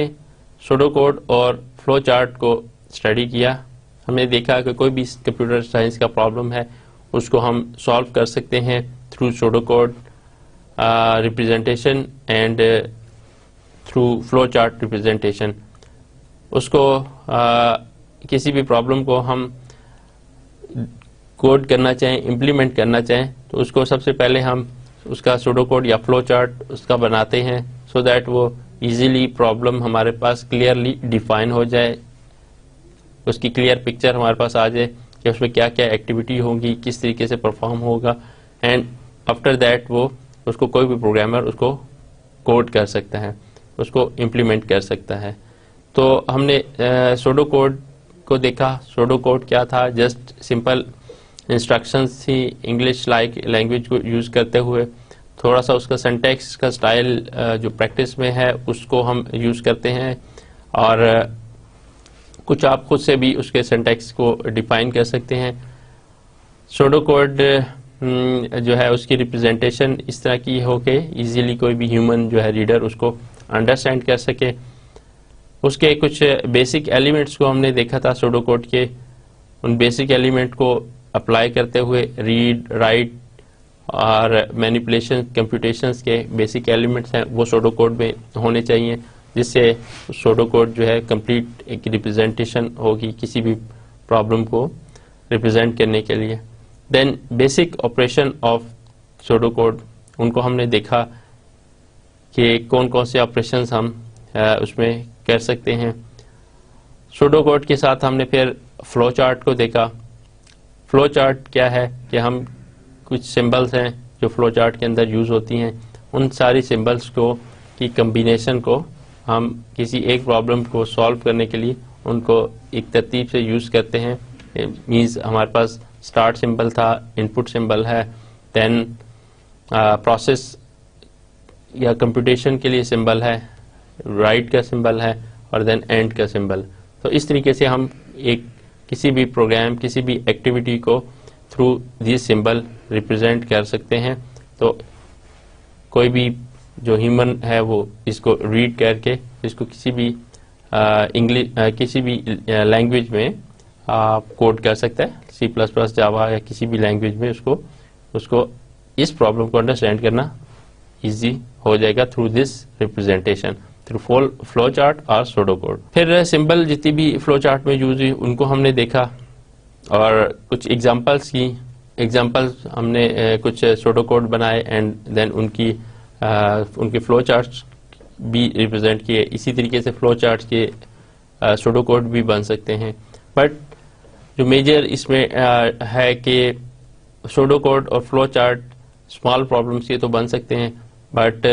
سوڈو کوڈ اور فلو چارٹ کو اسٹڈی کیا. ہم نے دیکھا کہ کوئی بھی کمپیوٹر سائنس کا پرابلم ہے اس کو ہم سالو کر سکتے ہیں through pseudo code representation and through flow chart representation. اس کو کسی بھی پرابلم کو ہم کوڈ کرنا چاہیں, امپلیمنٹ کرنا چاہیں, تو اس کو سب سے پہلے ہم اس کا سوڈو کوڈ یا فلو چارٹ اس کا بناتے ہیں, سو دیٹ وہ ایزیلی پرابلم ہمارے پاس کلیئرلی ڈیفائن ہو جائے, اس کی کلیئر پکچر ہمارے پاس آ جائے کہ اس میں کیا کیا ایکٹیویٹی ہوگی, کس طریقے سے پرفارم ہوگا, اینڈ آفٹر دیٹ وہ اس کو کوئی بھی پروگرامر اس کو کوڈ کر سکتا ہے, اس کو امپلیمنٹ کر سکتا ہے. تو ہم نے سوڈو کوڈ کو دیکھا. سوڈو کوڈ کیا تھا, جسٹ سمپل انسٹرکشنز تھی انگلش لائک لینگویج کو یوز کرتے ہوئے. تھوڑا سا اس کا سینٹیکس کا سٹائل جو پریکٹس میں ہے اس کو ہم یوز کرتے ہیں, اور کچھ آپ خود سے بھی اس کے سینٹیکس کو ڈیفائن کر سکتے ہیں. سوڈو کوڈ جو ہے اس کی ریپرزینٹیشن اس طرح کی ہو کہ ایزیلی کوئی بھی ہیومن جو ہے ریڈر اس کو انڈرسٹینڈ کر سکے. اس کے کچھ بیسک ایلیمنٹس کو ہم نے دیکھا تھا سوڈو کوڈ کے. ان بیسک ایلیمنٹ کو اپلائی کرتے ہوئے ریڈ, رائٹ اور مینیپولیشن, کمپیوٹیشنز کے بیسک ایلیمنٹس ہیں وہ سوڈو کوڈ میں ہونے چاہیے, جس سے سوڈو کوڈ جو ہے کمپلیٹ ایک ریپرزینٹیشن ہوگی کسی بھی پرابلم کو ریپرزینٹ کرنے کے لیے. Then basic operation of pseudo code, ان کو ہم نے دیکھا کہ کون کون سے آپریشنز ہم اس میں کر سکتے ہیں. سوڈو کوڈ کے ساتھ ہم نے پھر فلو چارٹ کو دیکھا. فلو چارٹ کیا ہے کہ ہم کچھ سمبلس ہیں جو فلو چارٹ کے اندر یوز ہوتی ہیں, ان ساری سمبلس کو کی کمبینیشن کو ہم کسی ایک پرابلم کو سالو کرنے کے لیے ان کو ایک ترتیب سے یوز کرتے ہیں. مینز ہمارے پاس اسٹارٹ سمبل تھا, ان پٹ سمبل ہے, دین پروسیس یا کمپیوٹیشن کے لیے سمبل ہے, رائٹ کا سمبل ہے اور دین اینڈ کا سمبل. تو اس طریقے سے ہم کسی بھی پروگرام کسی بھی ایکٹیویٹی کو تھرو دیس سمبل ریپرزینٹ کر سکتے ہیں. تو کوئی بھی جو ہیومن ہے وہ اس کو ریڈ کر کے اس کو کسی بھی کسی بھی لینگویج میں کوڈ کر سکتا ہے, C++, جاوا یا کسی بھی لینگویج میں اس کو اس پرابلم کو انڈرسٹینڈ کرنا ایزی ہو جائے گا through this representation, through flow chart اور سوڈو کوڈ. پھر سمبل جتنی بھی فلو چارٹ میں یوز ہوئی ان کو ہم نے دیکھا اور کچھ ایگزامپلس ہم نے کچھ سوڈو کوڈ بنائے اینڈ دین ان کے فلو چارٹس بھی ریپرزینٹ کیے. اسی طریقے سے فلو چارٹس کے سوڈو کوڈ بھی بن سکتے ہیں. بٹ جو میجر اس میں ہے کہ سوڈو کوڈ اور فلو چارٹ اسمال پرابلمس کے تو بن سکتے ہیں, بٹ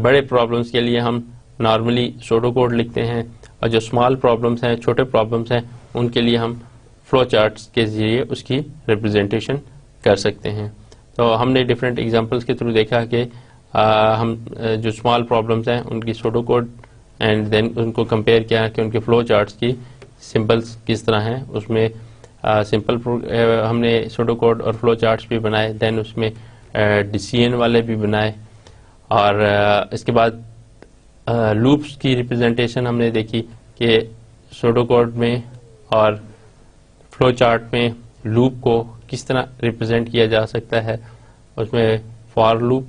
بڑے پرابلمس کے لیے ہم نارملی سوڈو کوڈ لکھتے ہیں, اور جو اسمال پرابلمس ہیں, چھوٹے پرابلمس ہیں, ان کے لیے ہم فلو چارٹس کے ذریعے اس کی ریپرزینٹیشن کر سکتے ہیں. تو ہم نے ڈفرینٹ ایگزامپلس کے تھرو دیکھا کہ ہم جو اسمال پرابلمس ہیں ان کی سوڈو کوڈ اینڈ دین ان کو کمپیئر کیا کہ ان کے فلو چارٹس کی سمبلس کس طرح ہیں. اس میں سمپل ہم نے سوڈو کوڈ اور فلو چارٹس بھی بنائے, دین اس میں ڈیسیژن والے بھی بنائے, اور اس کے بعد لوپس کی ریپرزینٹیشن ہم نے دیکھی کہ سوڈو کوڈ میں اور فلو چارٹ میں لوپ کو کس طرح ریپرزینٹ کیا جا سکتا ہے. اس میں for loop,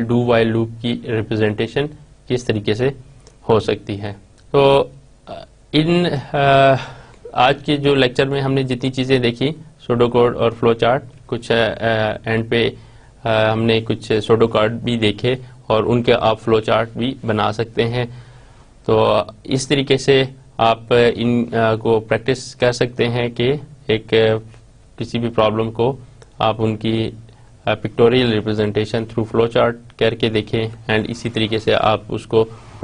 do while loop کی ریپرزینٹیشن کس طریقے سے ہو سکتی ہے. تو ان آج کے جو لیکچر میں ہم نے جتنی چیزیں دیکھی سوڈو کوڈ اور فلو چارٹ, کچھ اینڈ پہ ہم نے کچھ سوڈو کوڈ بھی دیکھے اور ان کے آپ فلو چارٹ بھی بنا سکتے ہیں. تو اس طریقے سے آپ ان کو پریکٹس کر سکتے ہیں کہ کسی بھی پرابلم کو آپ ان کی pictorial representation through flow chart کر کے دیکھیں, اینڈ اسی طریقے سے آپ اس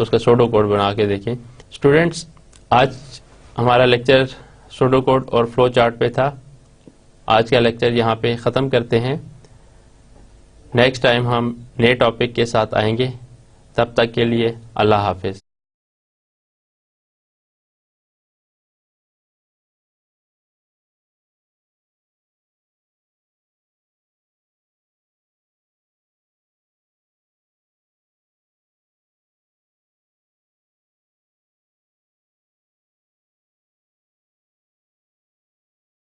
کا سوڈو کوڈ بنا کے دیکھیں. اسٹوڈینٹس, آج ہمارا لیکچر سوڈو کوڈ اور فلو چارٹ پہ تھا. آج کا لیکچر یہاں پہ ختم کرتے ہیں. نیکسٹ ٹائم ہم نئے ٹاپک کے ساتھ آئیں گے. تب تک کے لیے اللہ حافظ.